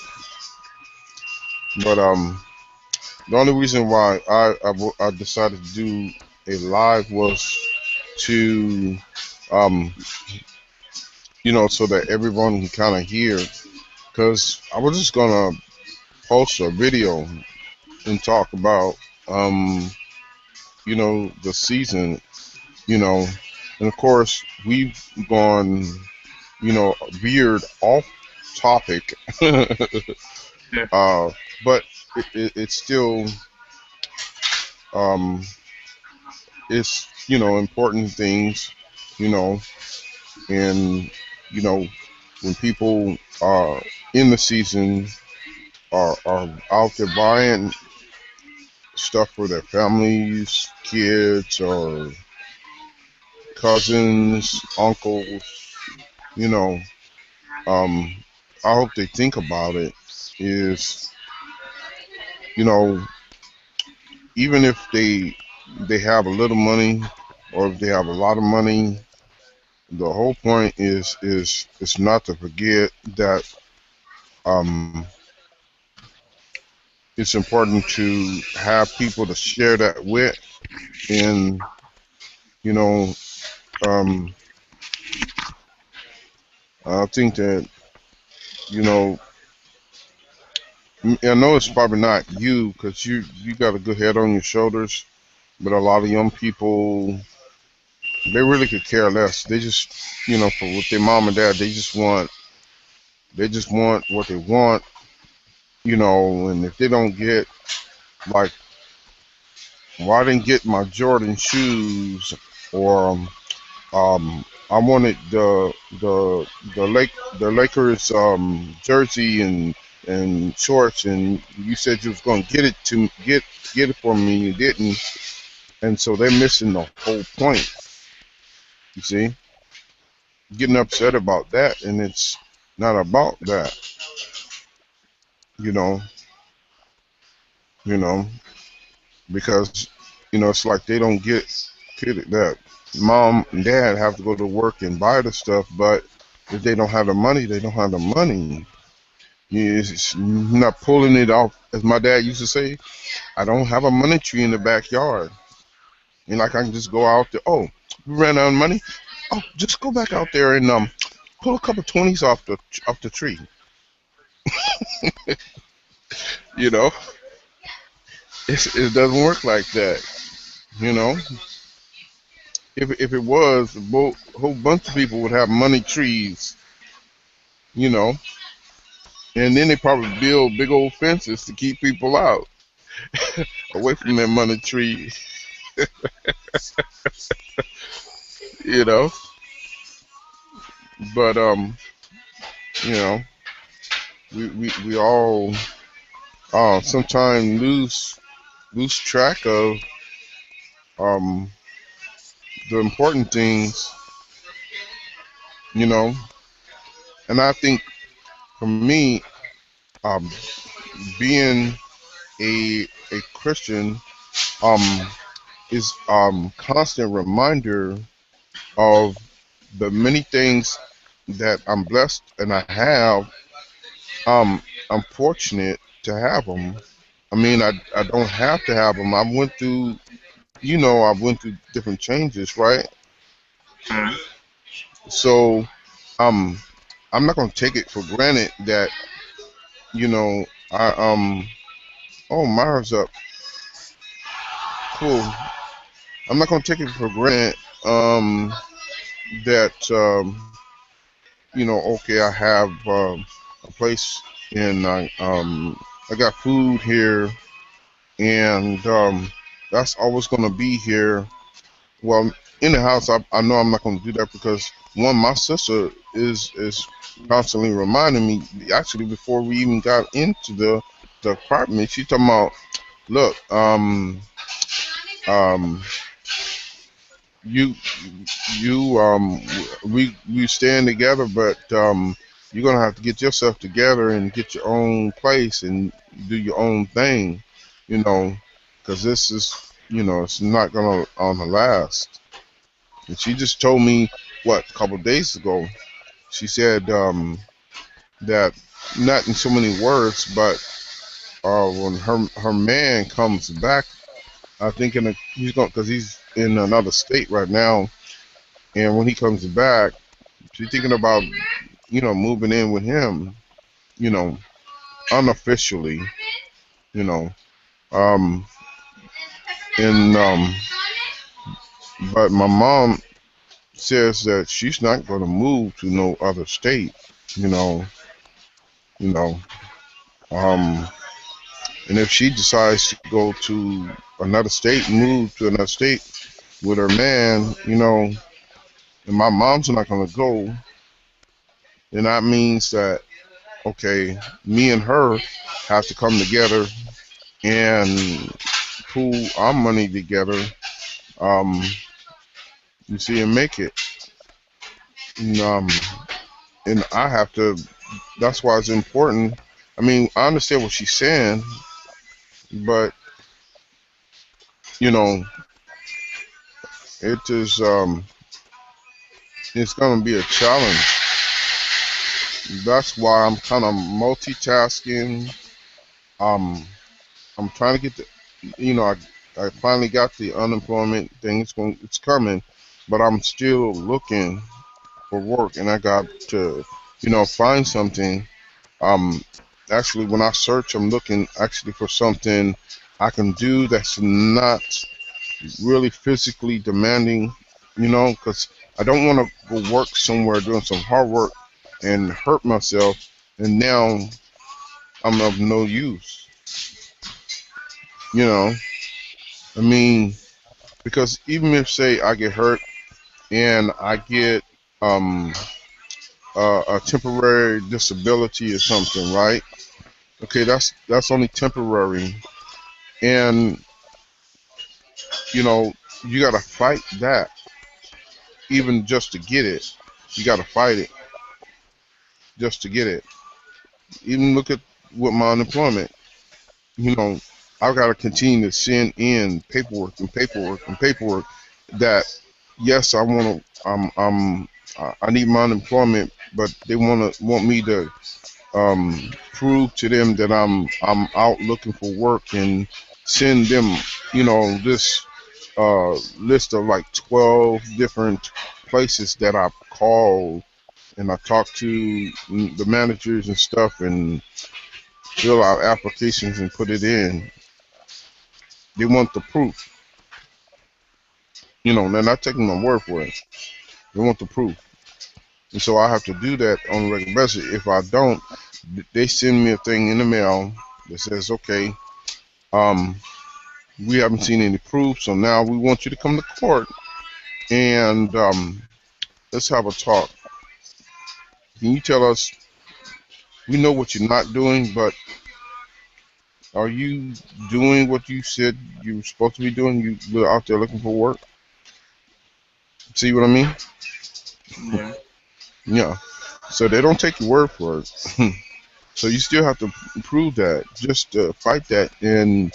but the only reason why I decided to do a live was to, um, so that everyone can kind of hear. Because I was just gonna post a video and talk about, the season, you know, and of course we've gone, veered off topic, Yeah. uh, but it's still, um, it's important things, you know, and when people are in the season are out there buying stuff for their families, kids, or cousins, uncles, you know, um, I hope they think about it. Is you know, even if they have a little money, or if they have a lot of money, the whole point is not to forget that, um, it's important to have people to share that with, and you know, um, I think that you know I know it's probably not you because you got a good head on your shoulders, but a lot of young people, they really could care less. They just, for with their mom and dad, they just want what they want, and if they don't get, like, well, I didn't get my Jordan shoes, or I wanted the Lakers jersey and shorts, and you said you was gonna get it for me, and you didn't, and so they're missing the whole point. You see, getting upset about that, and it's not about that. You know, you know, because it's like they don't get it that mom and dad have to go to work and buy the stuff, but if they don't have the money, they don't have the money. It's not pulling it off, as my dad used to say. I don't have a money tree in the backyard, and like I can just go out there. Oh, we ran out of money. Oh, just go back out there and pull a couple 20s off the tree. You know, it doesn't work like that. You know, if it was, a whole bunch of people would have money trees. You know, and then they probably build big old fences to keep people out, away from their money tree. You know, but you know, we all sometimes lose track of um the important things. You know, and I think for me, um, being a Christian, um, is constant reminder of the many things that I'm blessed and I have. I'm fortunate to have them. I mean, I don't have to have them. I went through different changes, right? Mhm. So, um, I'm not gonna take it for granted that I oh, Myra's up. Cool. I'm not gonna take it for granted that okay, I have a place, and I got food here, and that's always gonna be here. Well, in the house, I know I'm not gonna do that because one, my sister is constantly reminding me. Actually, before we even got into the apartment, she talking about, look, um, you we stand together, but you're gonna have to get yourself together and get your own place and do your own thing, you know, because this is it's not gonna last. And she just told me, what, a couple of days ago. She said that, not in so many words, but when her man comes back, I think he's going, because he's in another state right now. And when he comes back, she's thinking about, moving in with him, you know, unofficially, you know. Um, and but my mom says that she's not going to move to no other state, you know, you know. Um, and if she decides to go to another state, move to another state with her man, and my mom's not going to go, then that means that, okay, me and her have to come together and pool our money together, um, you see, and make it. And, and I have to, that's why it's important. I mean, I understand what she's saying, but, you know, it is, it's going to be a challenge. That's why I'm kind of multitasking. Um, I'm trying to get the, I finally got the unemployment thing. It's coming, but I'm still looking for work, and I got to, find something. Um, Actually, when I search, I'm looking actually for something I can do that's not really physically demanding, because I don't want to go work somewhere doing some hard work and hurt myself, and now I'm of no use. You know, I mean, because even if say I get hurt and I get um a temporary disability or something, right? Okay, that's only temporary, and you know you gotta fight that even just to get it. You gotta fight it just to get it. Even look at with my unemployment. You know, I've got to continue to send in paperwork and paperwork and paperwork. That yes, I want to. I need my unemployment, but they want me to prove to them that I'm out looking for work and send them, this list of like 12 different places that I've called and I talked to the managers and stuff and fill out applications and put it in. They want the proof, they're not taking my word for it. They want the proof. And so I have to do that on a regular basis. If I don't, they send me a thing in the mail that says, okay, um, we haven't seen any proof, so now we want you to come to court and let's have a talk. Can you tell us, we know what you're not doing, but are you doing what you said you were supposed to be doing? You were out there looking for work? See what I mean? Yeah. Yeah. So they don't take your word for it. So you still have to prove that, just fight that and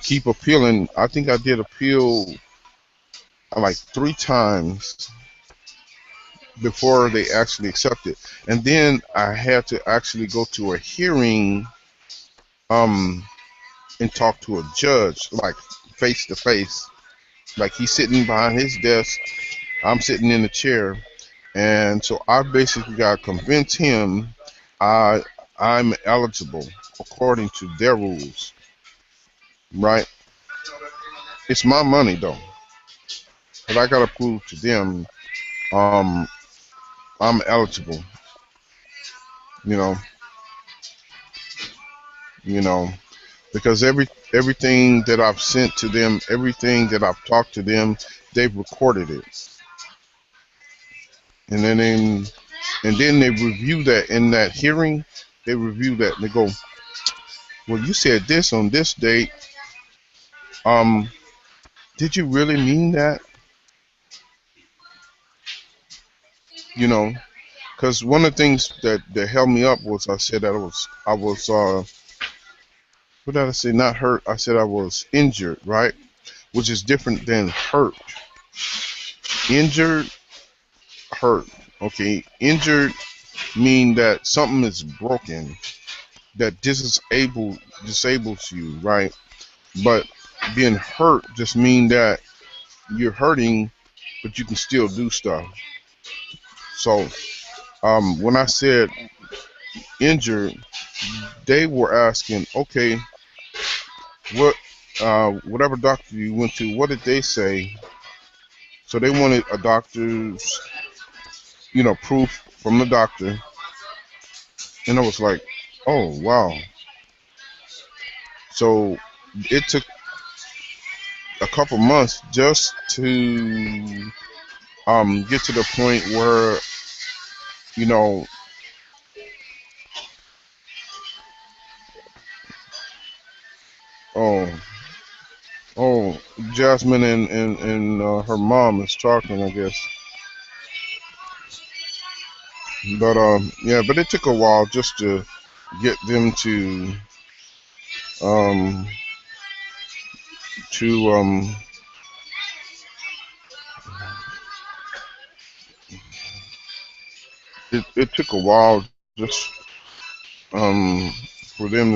keep appealing. I think I did appeal like 3 times before they actually accepted. And then I had to actually go to a hearing um and talk to a judge, like face to face. Like he's sitting behind his desk, I'm sitting in the chair, and so I basically got to convince him I I'm eligible according to their rules, right? It's my money though, but I gotta prove to them um I'm eligible. You know, you know, because everything that I've sent to them, everything that I've talked to them, they've recorded it, and then they review that in that hearing. They review that and they go, well, you said this on this date. Um, did you really mean that? You know, because one of the things that held me up was I said that I was what did I say? Not hurt. I said I was injured, right? Which is different than hurt. Injured, hurt. Okay, injured mean that something is broken, that disables you, right? But being hurt just mean that you're hurting but you can still do stuff. So when I said injured, they were asking, okay, what whatever doctor you went to, what did they say? So they wanted a doctor's, proof from the doctor, and I was like, oh wow. So it took a couple months just to get to the point where you know oh oh Jasmine and her mom is talking, I guess. But yeah, but it took a while just to get them um to it took a while just um for them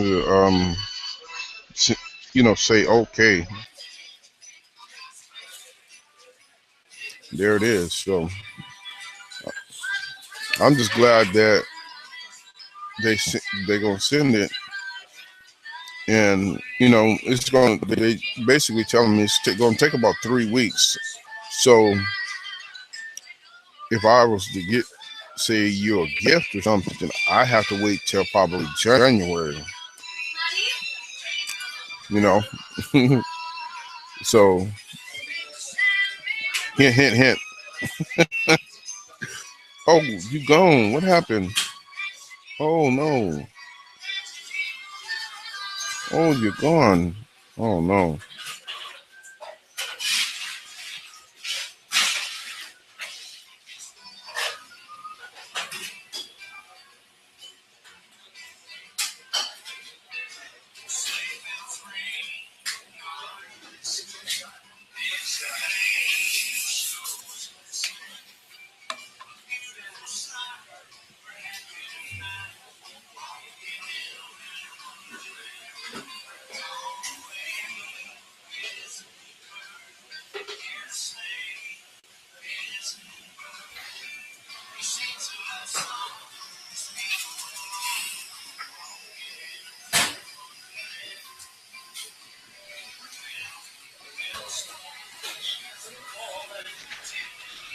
to say okay, there it is. So I'm just glad that they're gonna send it, and it's gonna they basically telling me it's gonna take about 3 weeks. So if I was to get say you a gift or something, I have to wait till probably January. You know, so hint hint hint. Oh, you gone? What happened? Oh no! Oh, you're gone. Oh no!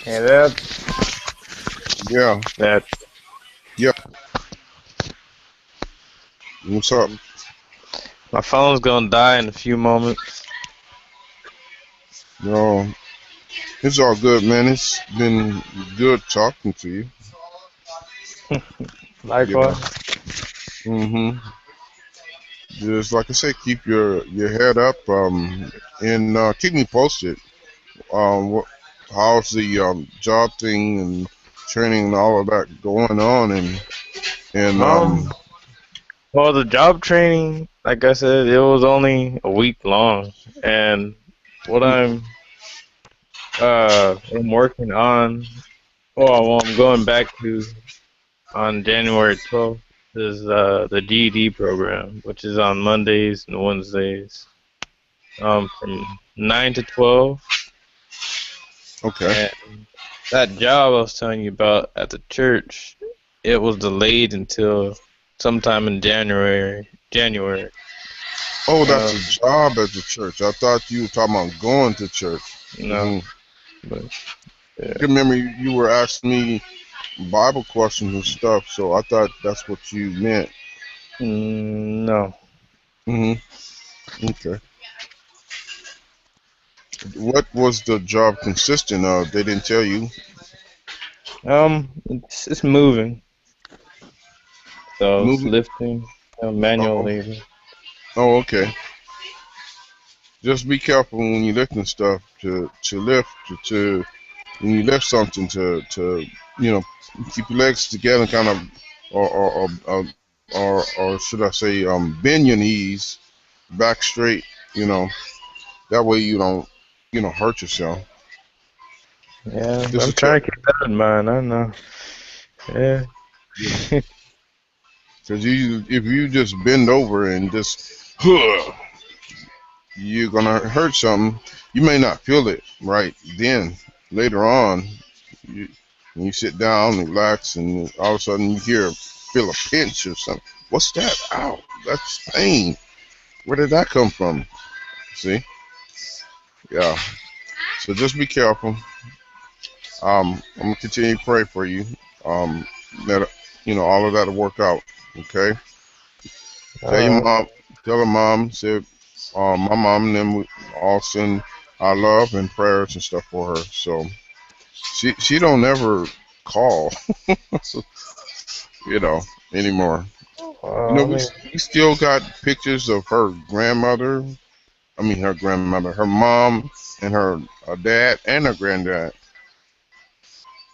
Yeah, that Yeah, that yeah. What's up? my phone's gonna die in a few moments. No, it's all good, man. It's been good talking to you. Yeah. Likewise. Mhm. Just like I said, keep your head up. And keep me posted. What, how's the job thing and training and all of that going on? And Um, well, the job training, like I said, it was only a week long, and what I'm working on, well, I'm going back to on January 12th is the GED program, which is on Mondays and Wednesdays, from 9 to 12, okay. and that job I was telling you about at the church, it was delayed until sometime in January. January. Oh, that's a Um, job at the church. I thought you were talking about going to church. no, Hmm. but I yeah, can remember you were asking me Bible questions and stuff, so I thought that's what you meant. no. Hmm. Okay. What was the job consistent of? They didn't tell you. It's moving, so it's Moving. lifting, manual Oh. labor. Oh, okay. Just be careful when you lifting stuff to lift to when you lift something to you know keep your legs together, kind of, or should I say bend your knees back straight. You know that way you don't hurt yourself. Yeah, Just a I'm tip. trying to keep that in mind. I know. Yeah. Because if you just bend over and just you're gonna hurt something. You may not feel it right then, later on, you, when you sit down and relax, and all of a sudden you feel a pinch or something. What's that? Ow, that's pain. Where did that come from? See? Yeah. So just be careful. I'm gonna continue to pray for you. Um, that all of that'll work out. Okay. All Tell your right. mom. Tell her mom. Say, my mom and them all send our love and prayers and stuff for her. So she don't ever call, you know, anymore. I We mean, we still got pictures of her grandmother. I mean, her grandmother, her mom, and her dad and her granddad.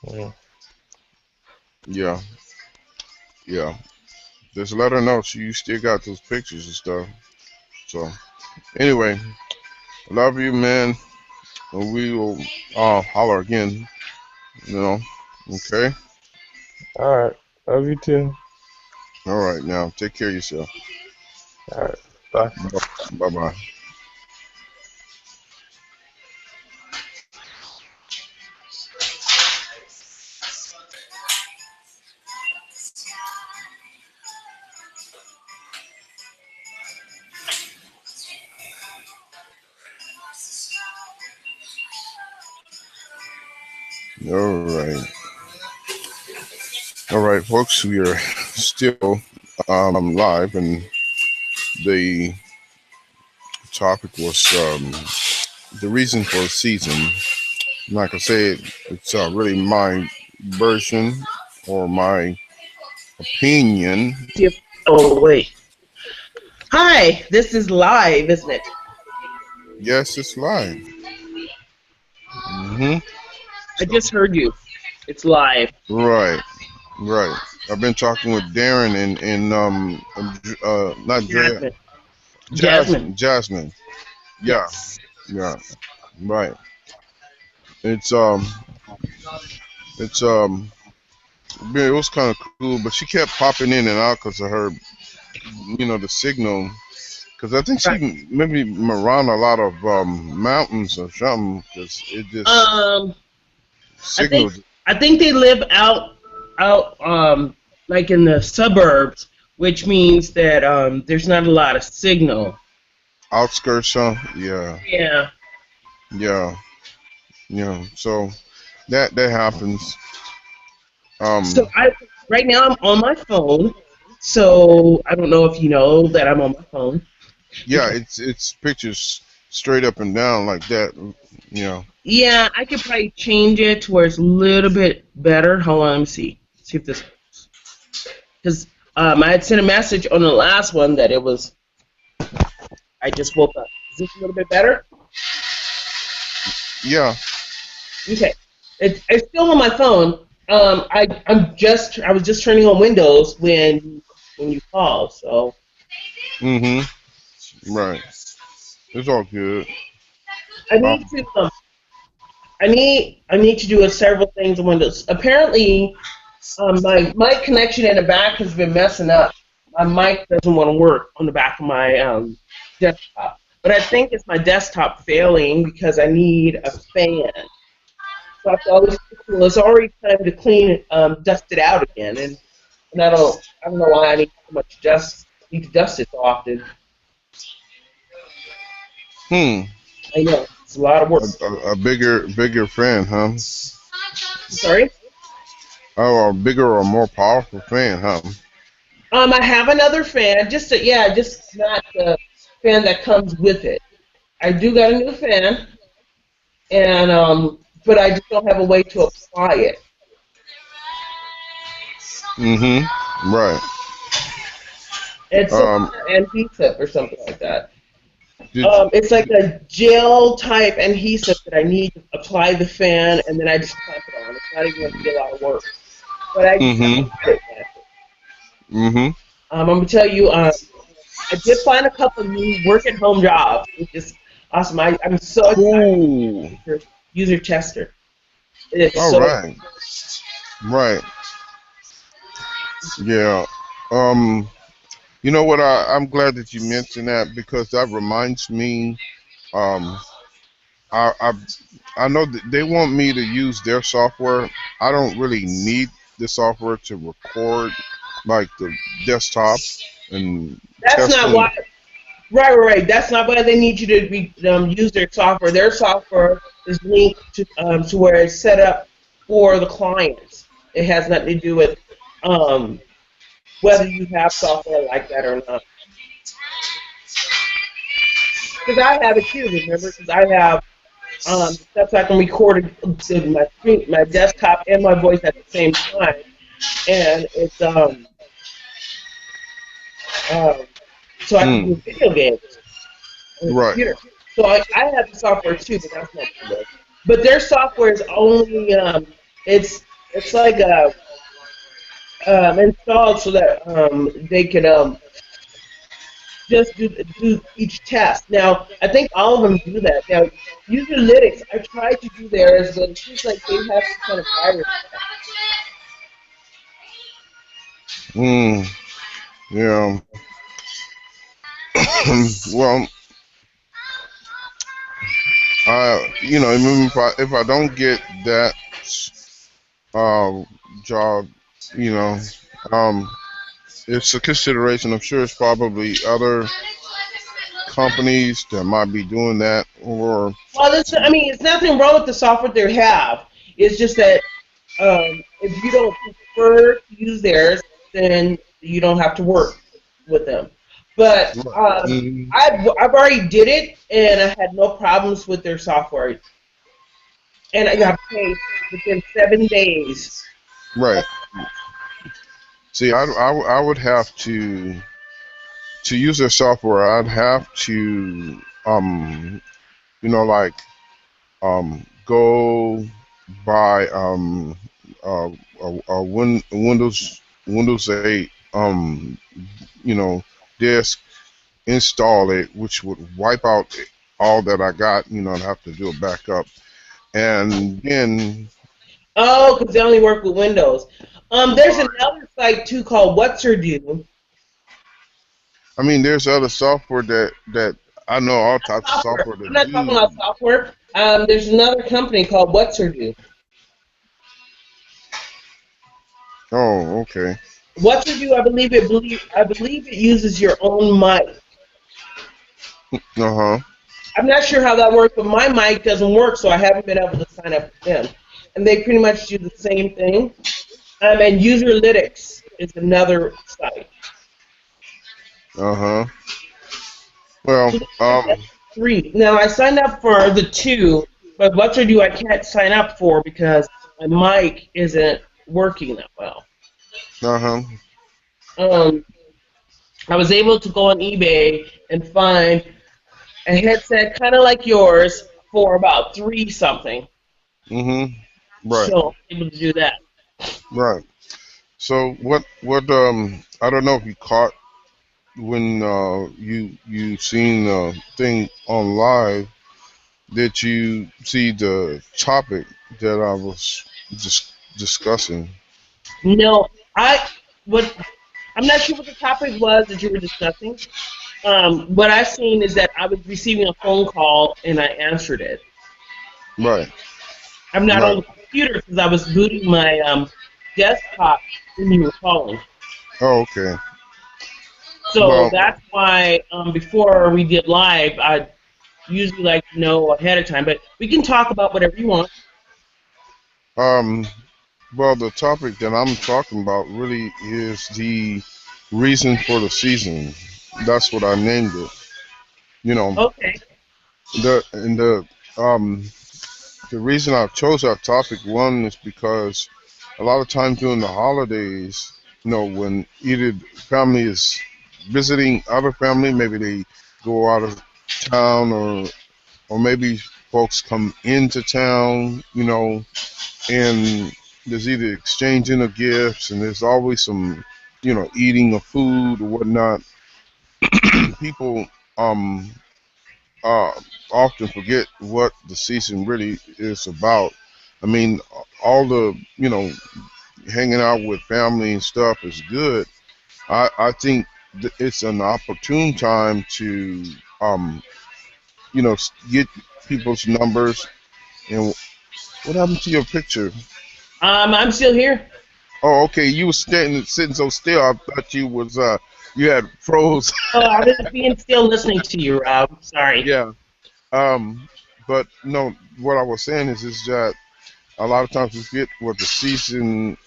mm, Yeah, yeah. Just let her know you still got those pictures and stuff. So anyway, love you, man. And we will holler again. You know. Okay. all right. Love you too. All right. Now take care of yourself. All right. Bye. Bye bye. All right. All right, folks. We are still live, and the topic was the reason for the season. Like I said, it's really my version or my opinion. Yep. Oh, wait. Hi, this is live, isn't it? Yes, it's live. Hmm. I So, just heard you. It's live. right, right. I've been talking with Darren and not Drea, Jasmine. Jasmine. Jasmine. Yeah, Yes. yeah, right. It's um, it's it was kind of cool, but she kept popping in and out because of her, the signal. Because I think Right. she maybe around a lot of mountains or something. Because it just Um, I think signals I think they live out like in the suburbs, which means that there's not a lot of signal. outskirts. Huh? Yeah, Yeah. yeah, yeah. So that happens. Um, So I right now I'm on my phone. So I don't know if you know that I'm on my phone. yeah. It's pictures straight up and down like that. Yeah. Yeah, I could probably change it to where it's a little bit better. Hold on, let me see. See if this works. Because I had sent a message on the last one that it was. I just woke up. Is this a little bit better? Yeah. Okay. It's still on my phone. I was just turning on Windows when you called. So Mm-hmm. Right. It's all good. I need Um. to I need to do several things on Windows. Apparently, my mic connection in the back has been messing up. My mic doesn't want to work on the back of my desktop. But I think it's my desktop failing because I need a fan. So I have to always, well, it's already time to clean, dust it out again, and I don't know why I need to dust it so often. Hmm. I know it's a lot of work. A bigger fan, huh? Sorry. Oh, a bigger or more powerful fan, huh? I have another fan, just not the fan that comes with it. I do got a new fan, and but I just don't have a way to apply it. Mm-hmm. Right. It's some Um. kind of adhesive or something like that. Did. It's like a gel type adhesive that I need to apply the fan, and then I just clamp it on. It's not even going to be a lot of work, but I just haven't Mm-hmm. tried it yet. Mm-hmm. I'm going to tell you, I did find a couple of new work at home jobs, which is awesome. I'm so excited Cool. to use your tester. It's All so right. Right. Yeah. Um. You know what? I'm glad that you mentioned that because that reminds me. Um. I I know that they want me to use their software. I don't really need the software to record like the desktop and That's not testing. why. Right. That's not why they need you to use their software. Their software is linked to where it's set up for the clients. It has nothing to do with um, whether you have software like that or not. Because I have it too, remember? Because I have stuff so I can record my screen, my desktop, and my voice at the same time, and it's um, so I can Mm, do video games on the right. computer. So I have the software too, but that's not good. But their software is only it's like installed so that they can just do each test. Now I think all of them do that. Now user Linux, I tried to do theirs, but it seems like they have some kind of virus. Mm, yeah. Well, even if I don't get that uh, job, you know, um, it's a consideration. I'm sure it's probably other companies that might be doing that, or Well, I mean, it's nothing wrong with the software they have. It's just that if you don't prefer to use theirs, then you don't have to work with them. But Mhm. I've already did it, and I had no problems with their software, and I got paid within 7 days. Right. See, I would have to use their software. I'd have to like go buy Windows 8 disk, install it, which would wipe out all that I got. I'd have to do a backup, and then Oh, because they only work with Windows. There's another site too called What's Her Do. I mean, there's other software that I know all types of Software. software I'm that not talking do. about software. There's another company called What's Her Do. Oh, okay. What you do, I believe it uses your own mic. Uh huh. I'm not sure how that works, but my mic doesn't work, so I haven't been able to sign up with them. And they pretty much do the same thing. And Userlytics is another site. Uh huh. Well, So that's three. Now I signed up for the two, but what I do I can't sign up for because my mic isn't working that well. uh huh. Um, I was able to go on eBay and find a headset kind of like yours for about three something. Mhm. Right. So I'm able to do that. Right. So I don't know if you caught when you seen the thing on live. Did you see the topic that I was just discussing? No, what I'm not sure what the topic was that you were discussing. What I've seen is that I was receiving a phone call and I answered it. Right. I'm not on Right. the computer because I was booting my desktop when you were calling. Oh, okay. So Well, that's why before we get live, I usually like to know ahead of time. But we can talk about whatever you want. um, the topic that I'm talking about really is the reason for the season. That's what I named it. You know, Okay. the and um the reason I chose that topic one is because a lot of times during the holidays, when either family is visiting other family, maybe they go out of town, or maybe folks come into town, and there's either exchanging of gifts, and there's always some, eating of food or whatnot. People um uh often forget what the season really is about. I mean, all the hanging out with family and stuff is good. I think it's an opportune time to um get people's numbers. And what happened to your picture? I'm still here. Oh, okay. You were sitting so still. I thought you had froze. Oh, I was being still listening to you, Rob. Sorry. Yeah. Um, but no, what I was saying is that a lot of times we forget what the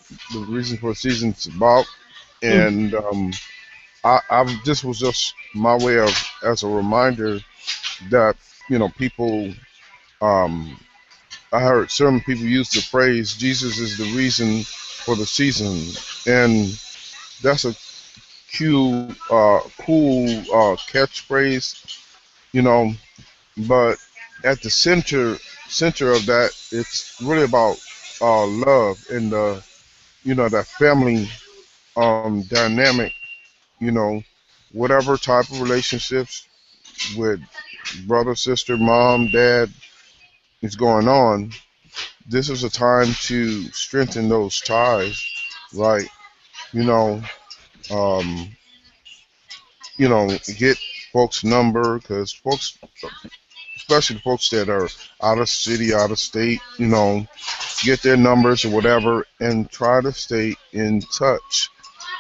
reason for the season's about, Mm, and this was just my way of as a reminder that people. Um, I heard certain people use the phrase "Jesus is the reason for the season," and that's a cool catchphrase, you know. But at the center of that, it's really about love and that family dynamic. You know, whatever type of relationships with brother, sister, mom, dad is going on. This is a time to strengthen those ties, right? You know, um, get folks' number because folks, especially the folks that are out of city, out of state, get their numbers or whatever and try to stay in touch.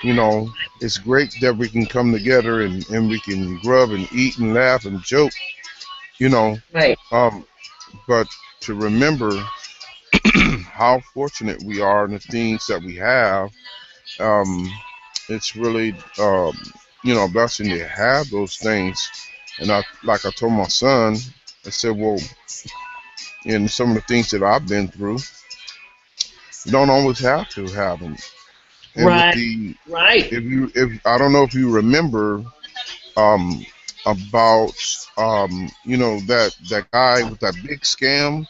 You know, it's great that we can come together and we can grub and eat and laugh and joke, you know, right. um, but to remember how fortunate we are and the things that we have, um, it's really, a blessing to have those things. And like I told my son, I said, well, in some of the things that I've been through, you don't always have to have them. And with Right. the, Right. if I don't know if you remember, um, about, that guy with that big scam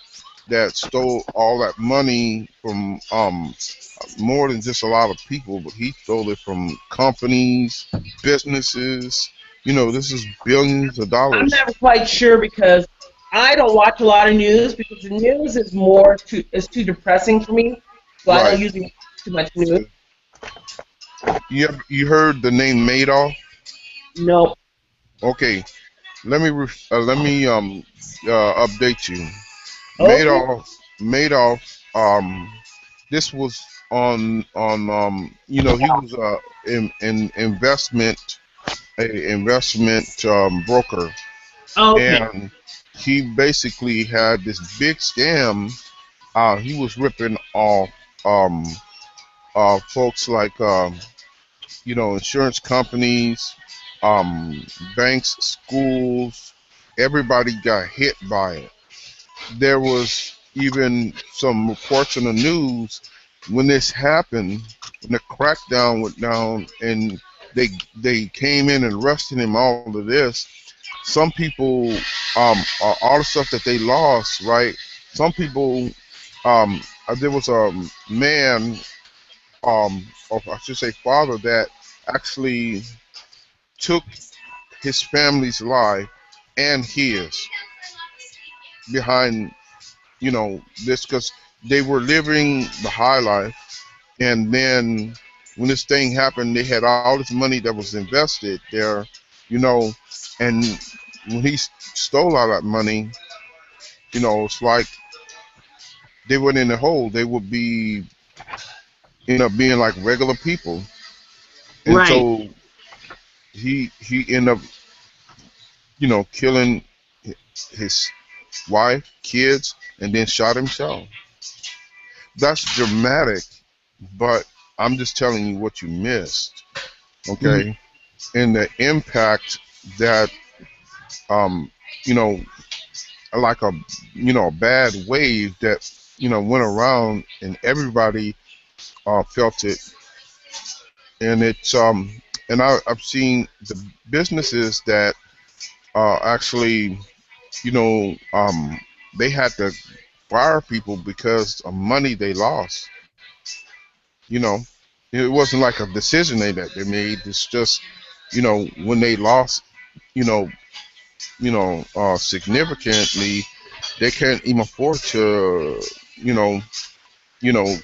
that stole all that money from more than just a lot of people, but he stole it from companies, businesses. This is billions of I'm dollars. never quite sure because I don't watch a lot of news because the news is too depressing for me. So I don't Right. usually watch too much news. You heard the name Madoff? No. Okay, let me update you. Okay. Madoff Madoff this was he was in investment broker, Okay. and he basically had this big scam. He was ripping off um folks like insurance companies, banks, schools. Everybody got hit by it. There was even some reports in the news when this happened, when the crackdown went down, and they came in and arrested him. All of this, some people, all the stuff that they lost, right? Some people, there was a man, or I should say, father that actually took his family's life and his behind this because they were living the high life, and then when this thing happened they had all this money that was invested there, you know and when he stole all that money, it's like they went in the hole. They would be end up being like regular people, and Right. so he ended up killing his wife, kids, and then shot himself. That's dramatic, but I'm just telling you what you missed, Mhm. okay? And the impact that, um, you know, like a bad wave that, went around and everybody felt it. And I've seen the businesses that actually, you know, um, they had to fire people because of money they lost. You know, it wasn't like a decision that they made. It's just, when they lost, you know, significantly, they can't even afford to, you know,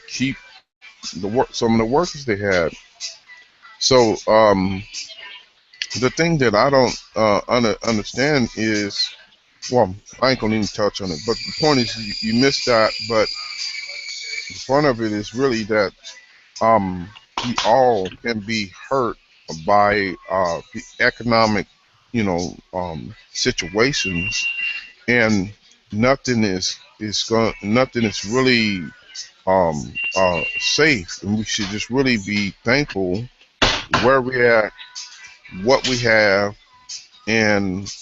keep some of the workers they had. So the thing that I don't understand is, well, I ain't gonna even touch on it. But the point is, you missed that. But the point of it is really that um, we all can be hurt by the economic, situations, and nothing is really safe, and we should just really be thankful where we're at, what we have, and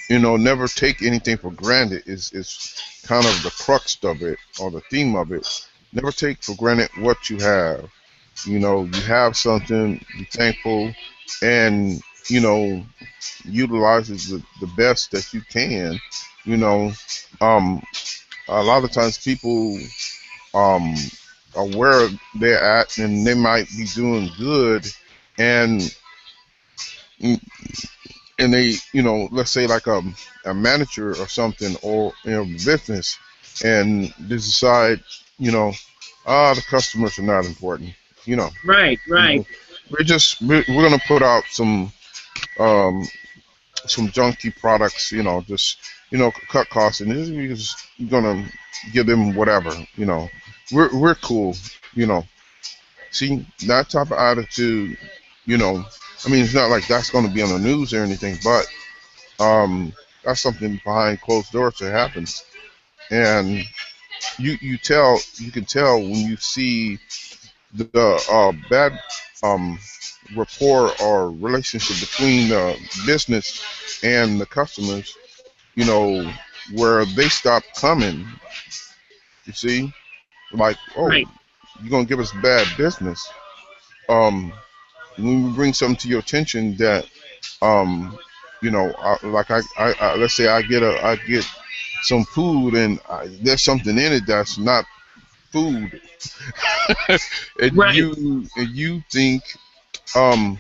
never take anything for granted. Is kind of the crux of it, or the theme of it. Never take for granted what you have. You have something, be thankful, and utilize it the best that you can. You know, um, a lot of times people um, are where they're at, and they might be doing good, and and they, let's say like a manager or something, or business, and they decide, you know, the customers are not important. You know, Right, you right, know, we're gonna put out um some junky products, just cut costs, and we're just gonna give them whatever. We're cool. You know, see that type of attitude. You know, I mean, it's not like that's gonna be on the news or anything, but that's something behind closed doors that happens, and you can tell when you see the bad um, rapport or relationship between the business and the customers, you know, where they stop coming. You see, like, oh, right. you're gonna give us bad business. Um, when we bring something to your attention that, um, like let's say I get some food, and there's something in it that's not food, and Right. you think, um,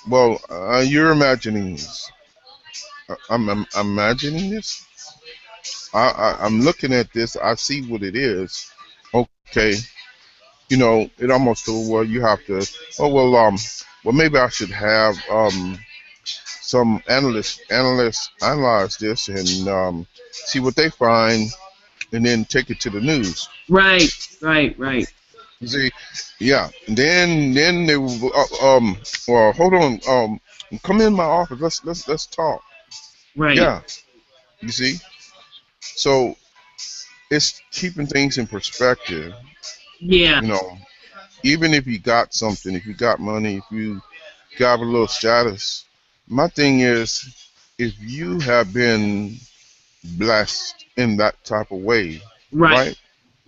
well, you're imagining this. I'm imagining this. I'm looking at this. I see what it is. Okay, it almost feel, well, you have to. Oh well, well, maybe I should have some analysts analyze this, and see what they find, and then take it to the news. Right, right, right, You see, yeah. Then they will. Well, hold on. Come in my office. Let's talk. right. Yeah. You see. So it's keeping things in perspective. Yeah, You know, even if you got something, if you got money, if you got a little status, my thing is, if you have been blessed in that type of way, right. right?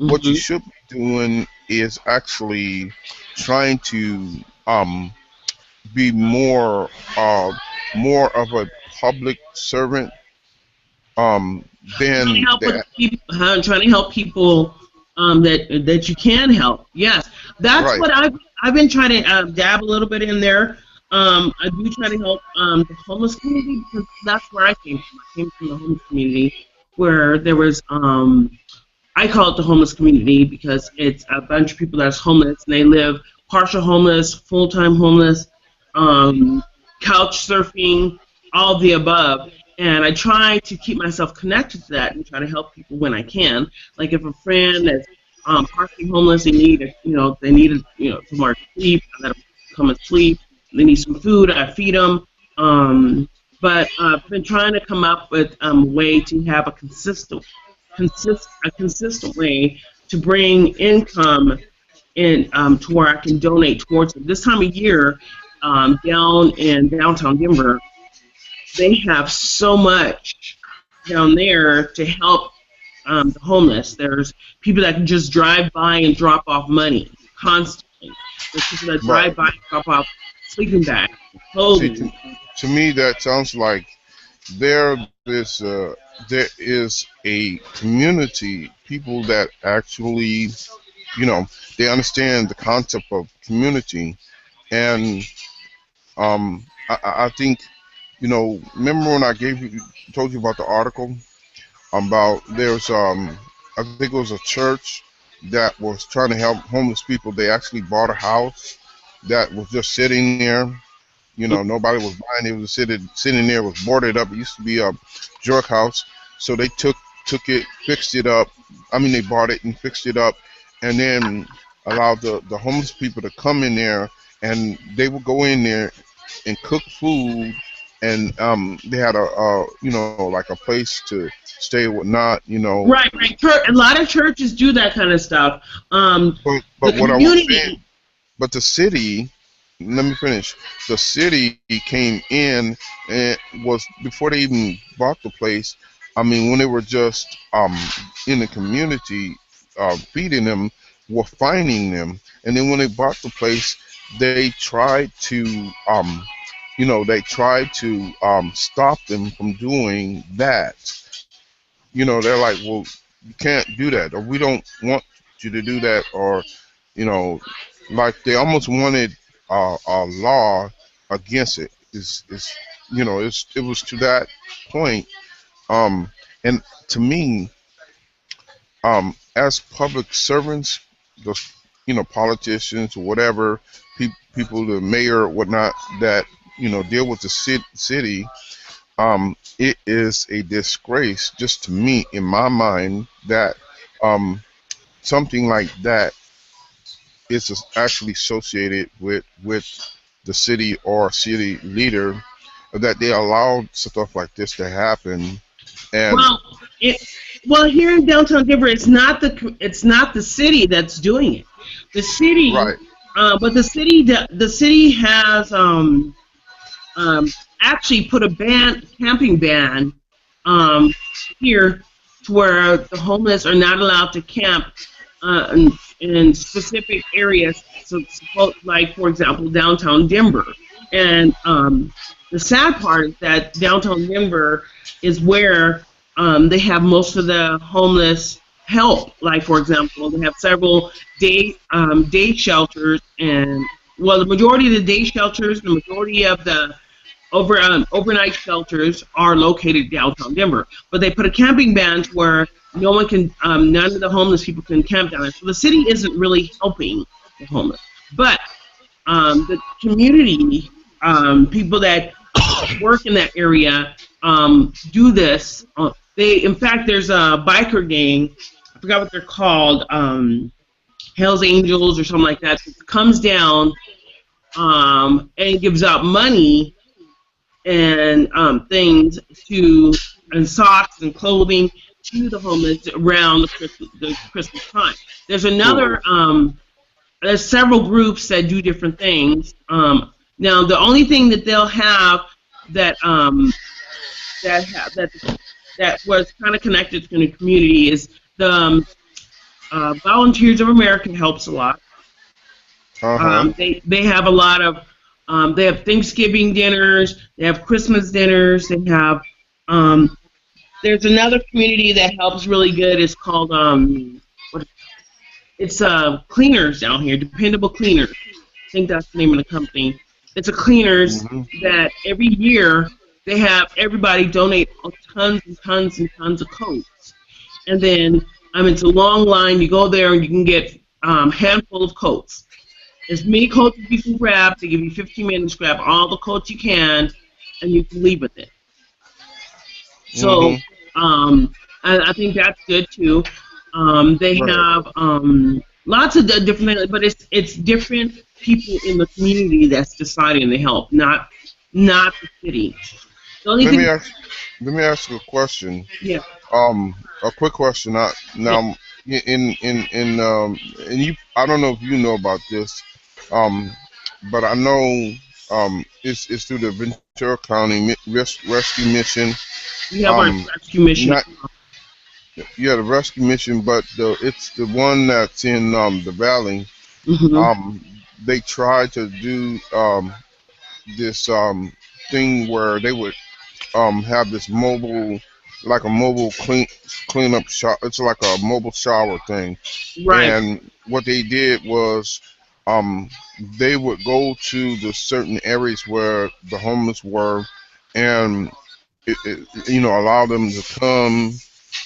What you Hmm. should be doing is actually trying to be uh, more of a public servant Trying to than help with that. people, trying to help people that you can help. Yes, that's Right. what I've been trying to dab a little bit in there. I do try to help the homeless community because that's where I came from. I came from the homeless community where there was I call it the homeless community because it's a bunch of people that's homeless and they live partial homeless, full time homeless, um, couch surfing, all of the above. And I try to keep myself connected to that and try to help people when I can. Like if a friend is partially homeless, they need somewhere to sleep. I let them come and sleep. They need some food. I feed them. But I've been trying to come up with a way to have a consistent way to bring income in to where I can donate towards it. This time of year, down in downtown Denver, they have so much down there to help the homeless. There's people that can just drive by and drop off money constantly. There's people that Right. drive by and drop off sleeping bags, See, clothing. to me, that sounds like there is a community, people that actually, you know, they understand the concept of community, and I think, remember when I told you about the article about there's I think it was a church that was trying to help homeless people. They actually bought a house that was just sitting there, You know, nobody was buying. It was sitting there, was boarded up. It used to be a jerk house. So they took it, fixed it up. I mean, they bought it and fixed it up, and then allowed the homeless people to come in there, and they would go in there and cook food, and they had a you know, like a place to stay, whatnot, you know. Right, right. A lot of churches do that kind of stuff. The But what I was saying, community. but the city, let me finish. The city came in and was, before they even bought the place. I mean, when they were just in the community feeding them, were fining them, and then when they bought the place, they tried to you know, they tried to stop them from doing that. You know, they're like, well, you can't do that, or we don't want you to do that, or you know, like they almost wanted a law against it. Is you know, it was to that point. Um, and to me, as public servants, those, you know, politicians or whatever, people, the mayor, whatnot, that, you know, deal with the city, it is a disgrace, just to me, in my mind, that um, something like that is actually associated with the city or city leader, that they allowed stuff like this to happen. And Well, it, well, here in downtown Denver, it's not the city that's doing it. The city, right. but the city has um, actually put a camping ban, um, here, to where the homeless are not allowed to camp in specific areas. So, like for example, downtown Denver, and the sad part is that downtown Denver is where they have most of the homeless help. Like for example, they have several day shelters, and well, the majority of the day shelters, the majority of the overnight shelters are located downtown Denver, but they put a camping ban where no one can, none of the homeless people can camp down there. So the city isn't really helping the homeless, but the community, people that work in that area, do this. In fact, there's a biker gang. I forgot what they're called. Hell's Angels or something like that. Comes down and gives out money and things to, and socks and clothing to the homeless around the Christmas time. There's another there's several groups that do different things. Now the only thing that they'll have that that have that was kind of connected to the community is the Volunteers of America helps a lot. Uh-huh. They have a lot of they have Thanksgiving dinners, they have Christmas dinners, they have there's another community that helps really good. It's called what, it's Cleaners down here, Dependable Cleaners. I think that's the name of the company. It's a cleaners Hmm. that every year they have everybody donate tons and tons and tons of coats, and then it's a long line. You go there and you can get handful of coats, as many coats as you can grab. They give you 15 minutes to grab all the coats you can, and you can leave with it. So Hmm. I think that's good too. They Right. have lots of different things, but it's different people in the community that's deciding to help, not the city. The only Let me thing, ask. Let me ask you a question. yeah, Um, a quick question. yeah, Now, and you, I don't know if you know about this. Um, but I know it's through the Ventura County Rescue Mission. we have our Um, rescue mission. not Yeah, the rescue mission, but it's the one that's in the valley. Hmm. Um, they tried to do this thing where they would have this mobile, like a mobile cleanup shop. It's like a mobile shower thing. Right, And what they did was um, they would go to the certain areas where the homeless were, and you know, allow them to come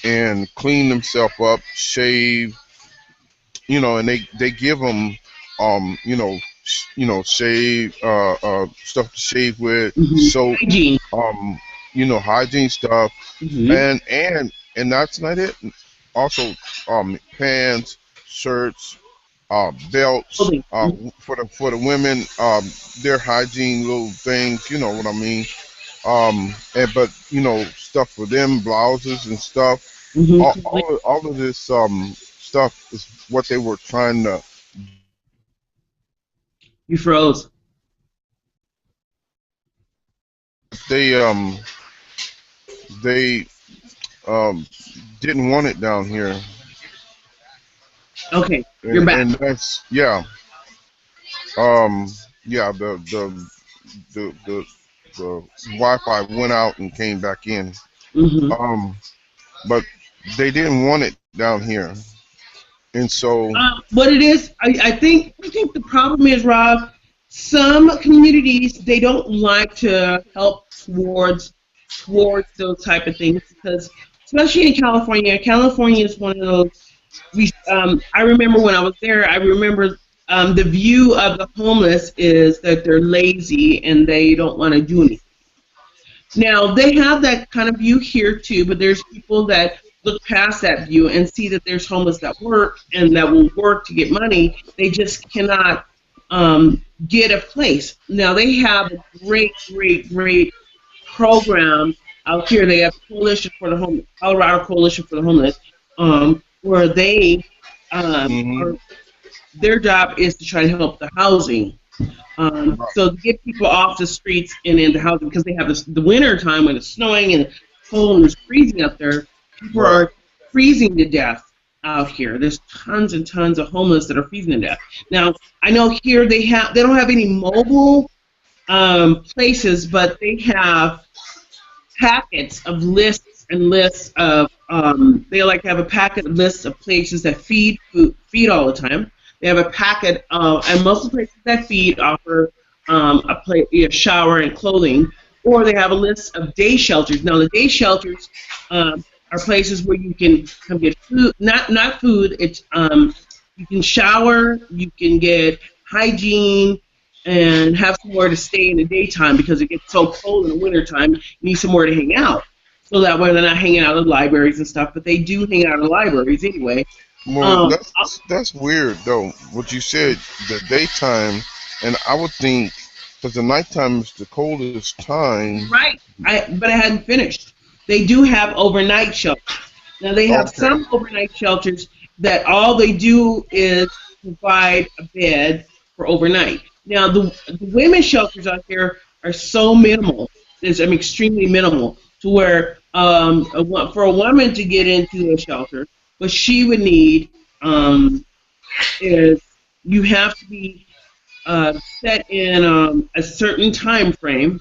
and clean themselves up, shave, you know, and they give them you know, shave, stuff to shave with, Hmm. soap, Hygiene. um, hygiene stuff, Hmm. and that's not it. Also, pants, shirts, belts, Clothing. for the women, their hygiene little things. You know what I mean? And but stuff for them, blouses and stuff. Hmm. All of this stuff is what they were trying to do, You froze. but they um didn't want it down here, Okay, you're back. and that's um yeah the Wi-Fi went out and came back in. Hmm. Um, but they didn't want it down here, and so What it is, I think the problem is, Rob, some communities they don't like to help towards those type of things because, especially in California, California is one of those. I remember when I was there, I remember the view of the homeless is that they're lazy and they don't want to do anything. Now they have that kind of view here too, but there's people that look past that view and see that there's homeless that work and that will work to get money. They just cannot get a place. Now they have a great program out here. They have Coalition for the Homeless, Colorado Coalition for the Homeless, where they hmm are their job is to try to help the housing. So to get people off the streets and into housing, because they have the winter time when it's snowing and cold and it's freezing up there, people right, are freezing to death out here. There's tons and tons of homeless that are freezing to death. Now I know here they don't have any mobile places, but they have packets of lists and lists of they like to have a packet of lists of places that feed all the time. They have a packet of and most of the places that feed offer a shower and clothing, or they have a list of day shelters. Now the day shelters are places where you can come get food, not food. It's you can shower, you can get hygiene, and have somewhere to stay in the daytime because it gets so cold in the wintertime. You need somewhere to hang out. So that way they're not hanging out in libraries and stuff, but they do hang out in libraries anyway. well, Um, that's weird though. What you said, the daytime, and I would think because the nighttime is the coldest time. right. But I hadn't finished. They do have overnight shelters. Now they have Okay, some overnight shelters that all they do is provide a bed for overnight. Now the women's shelters out here are so minimal. Extremely minimal to where for a woman to get into a shelter, what she would need is you have to be set in a certain time frame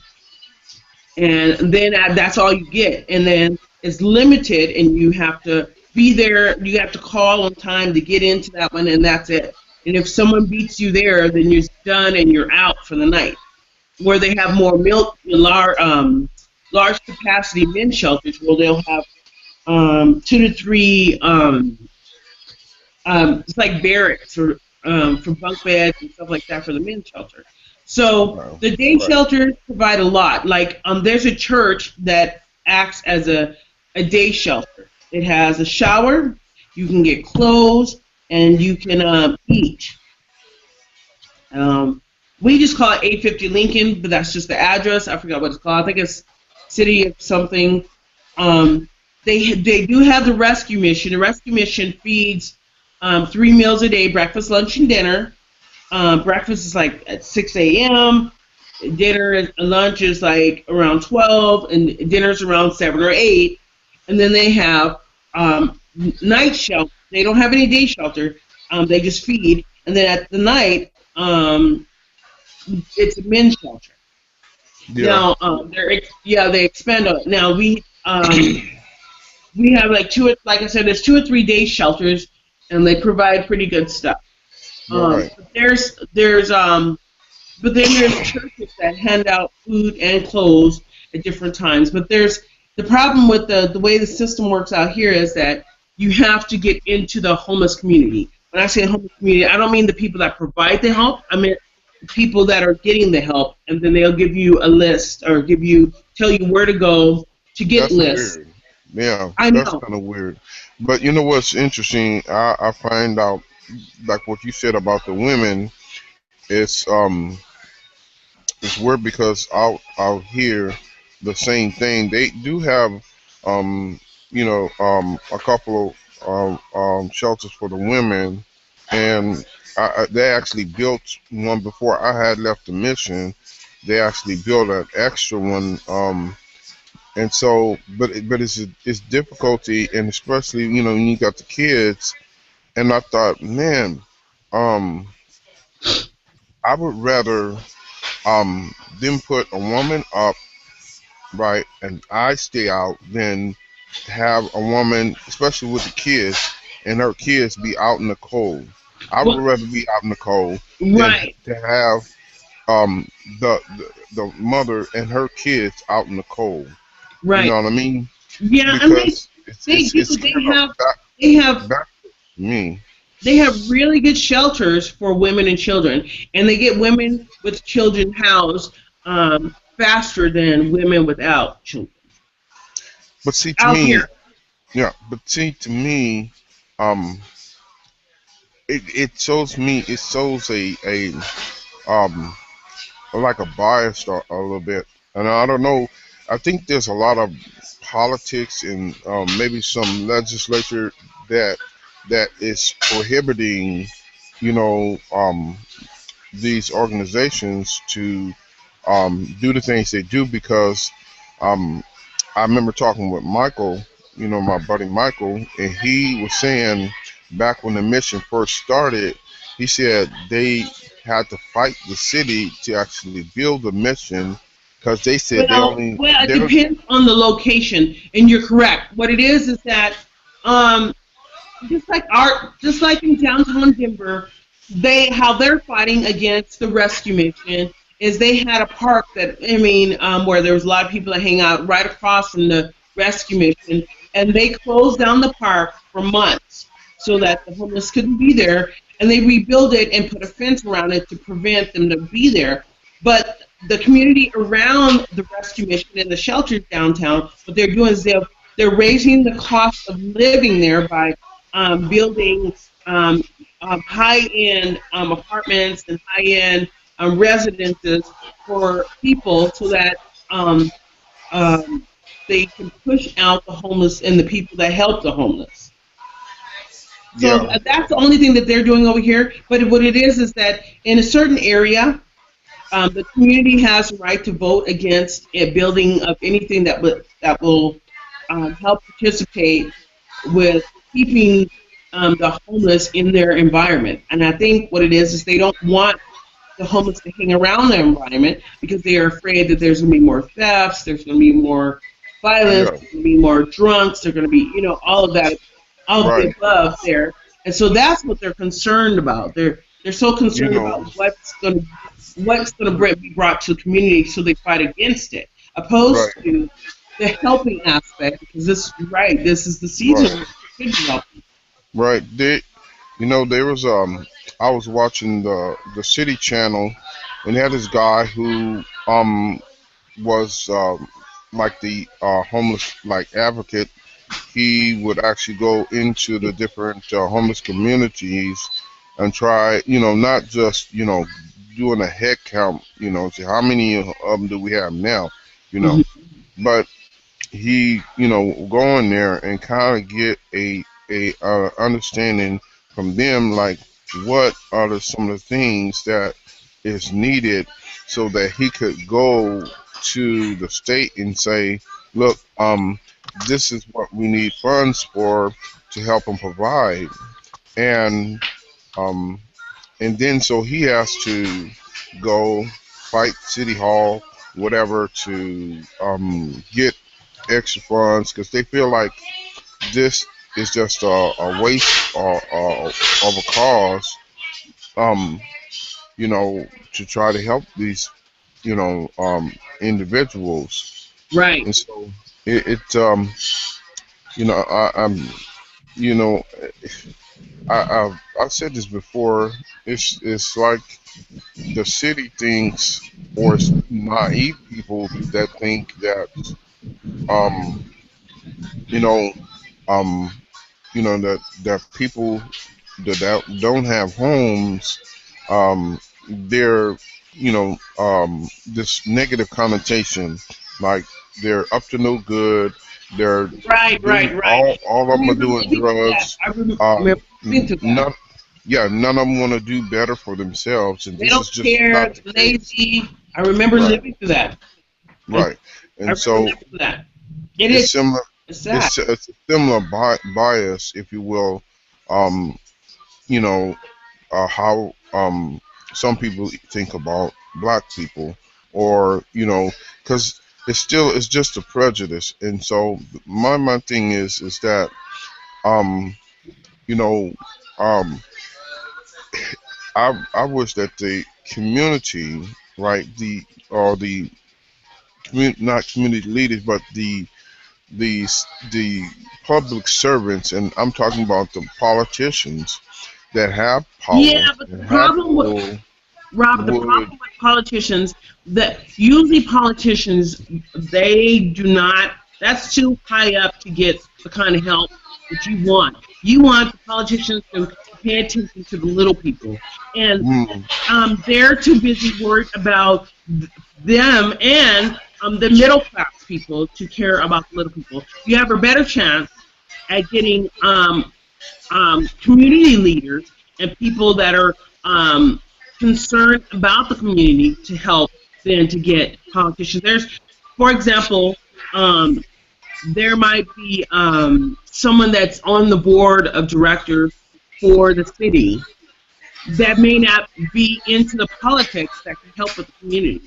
and then that's all you get. And then it's limited, and you have to be there. You have to call on time to get into that one, and that's it. And if someone beats you there, then you're done and you're out for the night. Where they have more large capacity men's shelters, where they'll have 2 to 3. It's like barracks or for bunk beds and stuff like that for the men's shelter. So wow, the day right, shelters provide a lot. Like there's a church that acts as a day shelter. It has a shower, you can get clothes, and you can eat. Um, we just call it 850 Lincoln, but that's just the address. I forgot what it's called. I think it's City of something. Um, they do have the rescue mission. The rescue mission feeds 3 meals a day: breakfast, lunch, and dinner. Breakfast is like at 6 a.m. Lunch is like around 12, and dinner's around 7 or 8. And then they have night shelter. They don't have any day shelter. They just feed. And then at the night, it's a men's shelter. yeah, Now, they expand on it. Now we have like like I said, there's 2 or 3 day shelters, and they provide pretty good stuff. right, But but then there's churches that hand out food and clothes at different times. But there's the problem with the way the system works out here is that you have to get into the homeless community. When I say homeless community, I don't mean the people that provide the help. I mean people that are getting the help, and then they'll give you a list or tell you where to go to get That's lists. weird. Yeah, I that's know. kind of weird. But you know what's interesting? I find out like what you said about the women. It's it's weird because out here the same thing. They do have um a couple of shelters for the women, and they actually built one before I had left the mission. They actually built an extra one, and so but it's difficulty, and especially when you got the kids. And I thought, man, um, I would rather them put a woman up, right, and I stay out than have a woman, especially with the kids, and her kids be out in the cold. I would Well, rather be out in the cold than right, to have um the mother and her kids out in the cold. You right. know what I mean? Yeah, and Because they do. it's They kind of have they have back to me. they have really good shelters for women and children, and they get women with children housed faster than women without children But see, to out me, here. yeah. But see, to me, um, it shows a um like a bias a little bit, and I don't know. I think there's a lot of politics and maybe some legislature that is prohibiting, you know, these organizations to do the things they do because um, I remember talking with Michael, my buddy Michael, and he was saying back when the mission first started, he said they had to fight the city to actually build the mission because they said Well, it they don't. depends on the location, and you're correct. What it is that um, just like in downtown Denver, how they're fighting against the rescue mission is they had a park that where there was a lot of people that hang out right across from the rescue mission, and they closed down the park for months so that the homeless couldn't be there, and they rebuilt it and put a fence around it to prevent them to be there. But the community around the rescue mission and the shelters downtown, what they're doing is they're raising the cost of living there by building high-end apartments and high-end residences for people so that um, um, they can push out the homeless and the people that help the homeless. So Yeah, that's the only thing that they're doing over here. But what it is that in a certain area, the community has the right to vote against a building of anything that will help participate with keeping the homeless in their environment. And I think what it is they don't want the homeless to hang around their environment because they are afraid that there's going to be more thefts, there's going to be more violence, yeah, there's going to be more drunks, there's going to be, all of that, all of the right. above there. And so that's what they're concerned about. They're so You concerned know, about what's going to be brought to the community, so they fight against it, opposed right, to the helping aspect. Because this is the season right, where we should be helping. right. There was I was watching the City Channel, and they had this guy who was like the homeless like advocate. He would actually go into the different homeless communities and try, not just doing a head count, see how many of them do we have now, you know, Mhm. but he, go in there and kind of get a understanding from them, like what are some of the things that is needed so that he could go to the state and say, look, this is what we need funds for to help them provide, and um, and then so he has to go fight city hall, whatever, to get extra funds because they feel like this is just a waste of a cause, um, to try to help these, individuals. Right. And so I'm, you know, I said this before. It's like the city thinks, or it's naive people that think that um you know um that people that don't have homes, they're this negative connotation, like they're up to no good, they're Right, right, doing right. all I of them are remember doing living through that. drugs. I remember um living through that. none Yeah, none of them want to do better for themselves, and They this don't is just care. not the They're case. lazy. I remember Right, living through that. I, right. I And remember so living through that. It it's is. similar. It's sad. It's a similar bias, if you will. Um, you know, how some people think about black people, or because it's just a prejudice. And so my thing is that um, you know, um, I wish that the community, right, the not community leaders, but the the public servants, and I'm talking about the politicians that have Yeah, power but and the have problem with pull Rob, the would. problem with politicians that usually politicians they do not. That's too high up to get the kind of help that you want. You want the politicians to pay attention to the little people, and Mm, they're too busy worried about them and the middle class people to care about the little people. You have a better chance at getting community leaders and people that are concerned about the community to help than to get politicians. There's, for example, there might be someone that's on the board of directors for the city that may not be into the politics that can help with the community.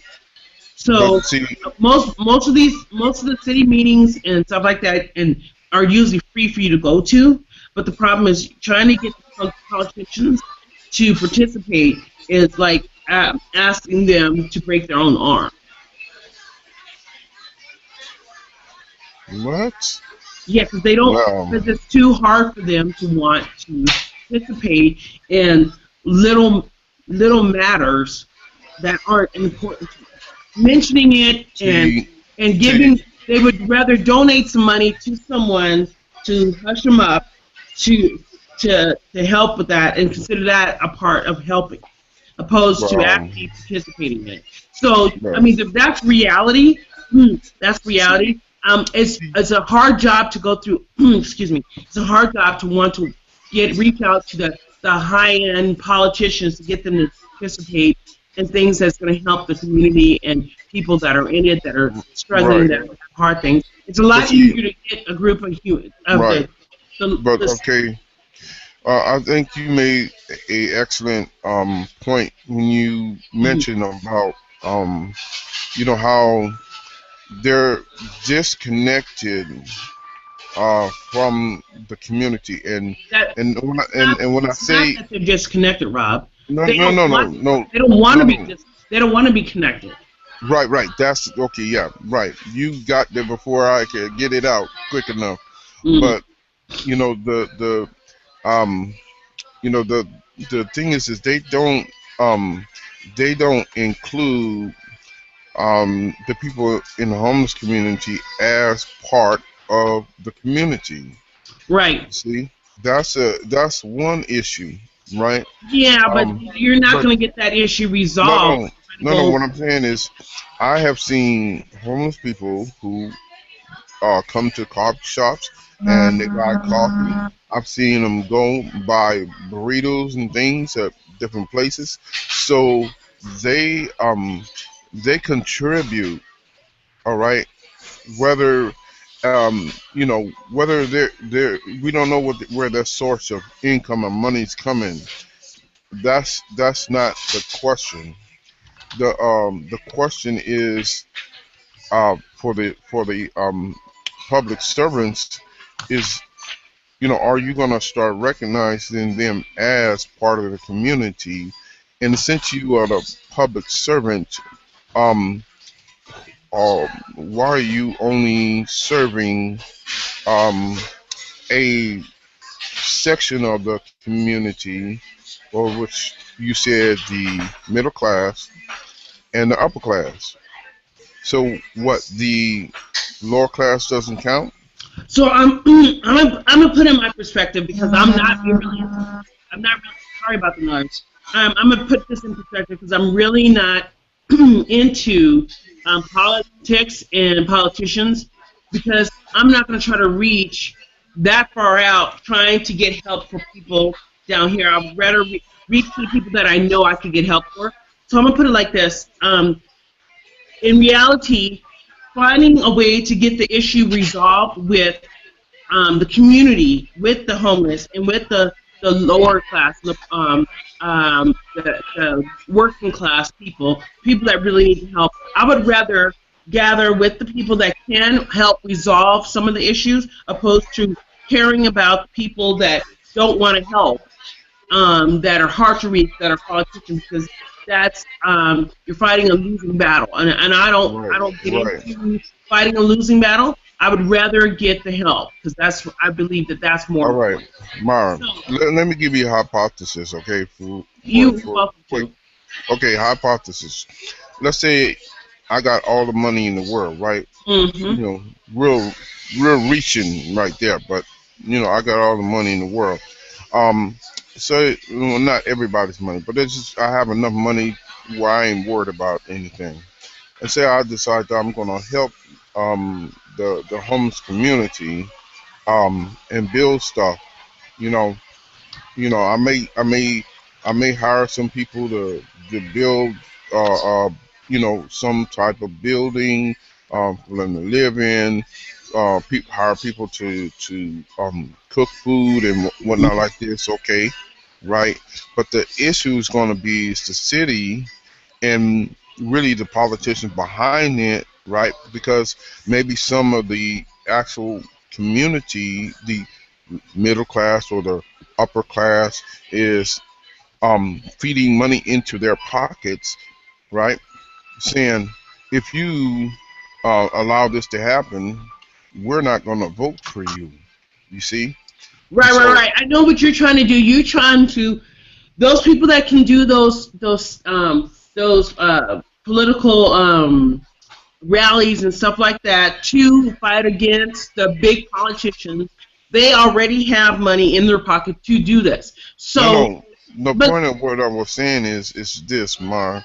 but So see, most of the city meetings and stuff like that and are usually free for you to go to. But the problem is trying to get the politicians to participate is like asking them to break their own arm. what? Yeah, because they don't Well, because it's too hard for them to want to participate in little little matters that aren't important to them. Mentioning it see, and see, giving, they would rather donate some money to someone to hush them up to to help with that and consider that a part of helping opposed to um, actually participating in it. So I right. mean if that's reality. That's See, reality. It's a hard job to go through. Excuse me. It's a hard job to want to reach out to the high end politicians to get them to participate in things that's going to help the community and people that are in it that are struggling right. that have hard things. It's a But lot see, easier to get a group of humans of right. But the okay, I think you made a excellent point when you mentioned about how they're disconnected from the community, that and when I it's not say that they're disconnected, Rob. no, They no, don't no, no, want no, they don't want no, to be no. they don't want to be connected. Right, right. That's okay. Yeah, right. You got there before I could get it out quick enough. Mm. But you know um the thing is they don't include the people in the homeless community as part of the community. Right. See, that's one issue, right? Yeah, but Um, you're not but going to get that issue no, resolved. no, Trying to no, no. go. What I'm saying is, I have seen homeless people who come to coffee shops and they buy coffee. I've seen them go buy burritos and things at different places. So they contribute, all right. Whether whether they're we don't know where their source of income and money's coming. That's not the question. The question is for the public servants is, are you going to start recognizing them as part of the community? And since you are the public servant, um, why are you only serving um, a section of the community, or which you said the middle class and the upper class. So what, the lower class doesn't count? So I'm gonna put in my perspective because I'm not being really I'm not really sorry about the noise. I'm gonna put this in perspective because I'm really not into politics and politicians because I'm not gonna try to reach that far out trying to get help for people down here. I'd rather reach to the people that I know I could get help for. So I'm gonna put it like this. In reality, finding a way to get the issue resolved with the community, with the homeless, and with the lower class, the working class people, people that really need help. I would rather gather with the people that can help resolve some of the issues, opposed to caring about people that don't want to help, that are hard to reach, that are politicians, because that's you're fighting a losing battle, and Right, I don't get right. into fighting a losing battle. I would rather get the help because that's I believe that that's more All right, important. Myron. So Let me give you a hypothesis, okay? you're For welcome quick. to. Okay, hypothesis. Let's say I got all the money in the world, right? Hmm. You know, real, real reaching right there. But I got all the money in the world. Um, so well, not everybody's money, but it's just I have enough money where I ain't worried about anything. And say I decide that I'm gonna help the homeless community and build stuff. You know, I may hire some people to build some type of building for them to live in. Hire people to cook food and whatnot like this. Okay, right. But the issue is going to be is the city and really the politicians behind it, right? Because maybe some of the actual community, the middle class or the upper class, is feeding money into their pockets, right? Saying, if you allow this to happen, we're not going to vote for you. You see? And Right, right, so, right. I know what you're trying to do. You're trying to those people that can do those political rallies and stuff like that to fight against the big politicians. They already have money in their pocket to do this. no, So, no. The but point of what I was saying is this, Mar.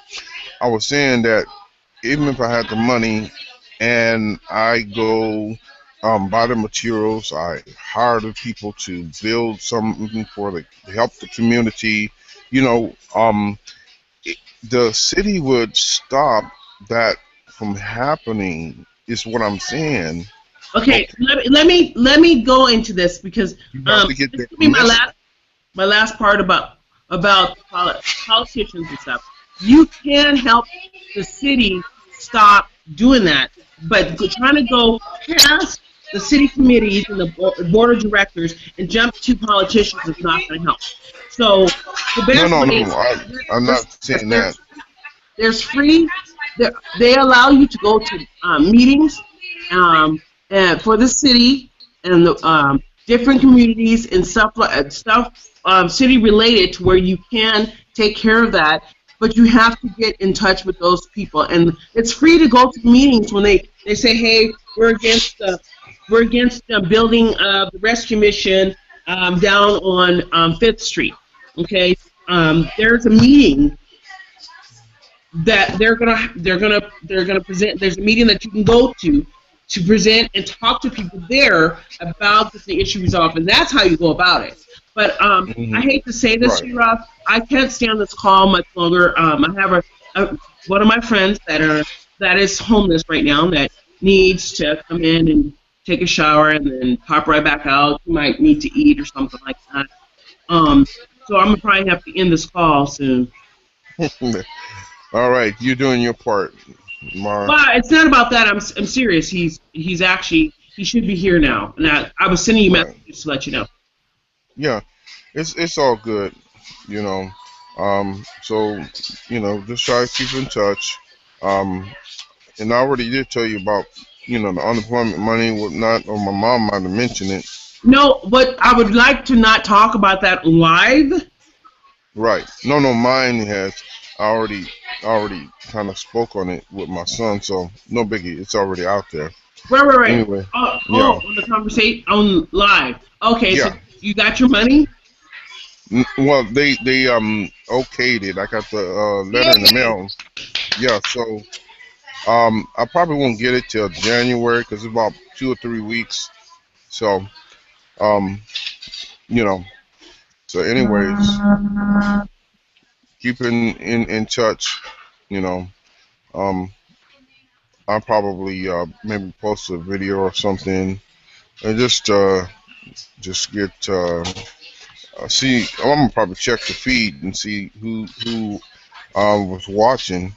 I was saying that even if I had the money and I go buy the materials, I hire the people to build something for to help the community. You know, the city would stop that from happening. Is what I'm saying. okay, Okay, let me go into this because you have to get this that will be message. my last part about politicians and stuff. You can help the city stop doing that, but trying to go past the city committees and the board of directors and jump to politicians is not going to help. So the No, best no, way no. is I'm not saying that. there's free. They allow you to go to meetings and for the city and the different communities and stuff city related to where you can take care of that. But you have to get in touch with those people, and it's free to go to meetings when they say, "Hey, we're against the building of the rescue mission down on Fifth Street." Okay, there's a meeting that they're gonna present. There's a meeting that you can go to present and talk to people there about getting the issue resolved, and that's how you go about it. But I Hmm. hate to say this, Right. Rob, I can't stay on this call much longer. I have one of my friends that is homeless right now that needs to come in and take a shower and then pop right back out. He might need to eat or something like that. Um, so I'm gonna probably have to end this call soon. All right, you're doing your part, Mar. But it's not about that. I'm serious. He's actually he should be here now. And I was sending you Right. messages to let you know. Yeah, it's all good. You know. So just try to keep in touch. Um, and I already did tell you about the unemployment money and whatnot, or my mom might have mentioned it. No, but I would like to not talk about that live. Right. No, no, mine has. I already kind of spoke on it with my son, so no biggie. It's already out there. Right, right, right. Anyway, Oh, yeah, on the conversation on live. Okay, so yeah. you got your money? Well, they okayed it. I got the letter in the Yay! mail. Yeah, so I probably won't get it till January because it's about 2 or 3 weeks. So um, you know. So, anyways, keep in touch. You know, um, I'll probably maybe post a video or something and just get see. I'm gonna probably check the feed and see who was watching,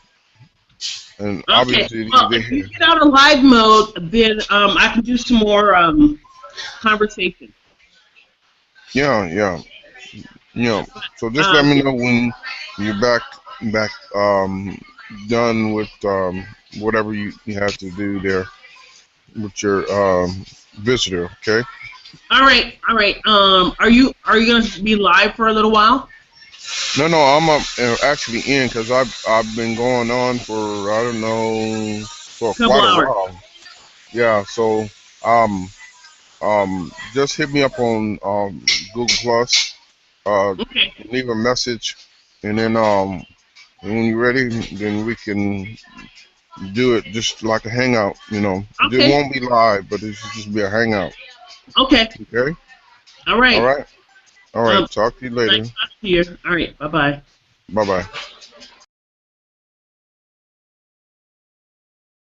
and Okay. obviously Well, they if you had. get out of live mode, then I can do some more conversation. Yeah, yeah, yeah. So just let me Yeah. know when you're back done with whatever you have to do there with your visitor. Okay. All right. All right. Are you gonna be live for a little while? No, no, I'm actually in because I've been going on for I don't know for Couple quite a hours. while. Yeah, so um just hit me up on Google Plus. Okay. Leave a message, and then when you're ready, then we can do it just like a hangout. It Okay. won't be live, but it should just be a hangout. Okay. Okay. All All right. right. All right. Talk to you Nice later. talking to you. All right. Bye bye. Bye bye.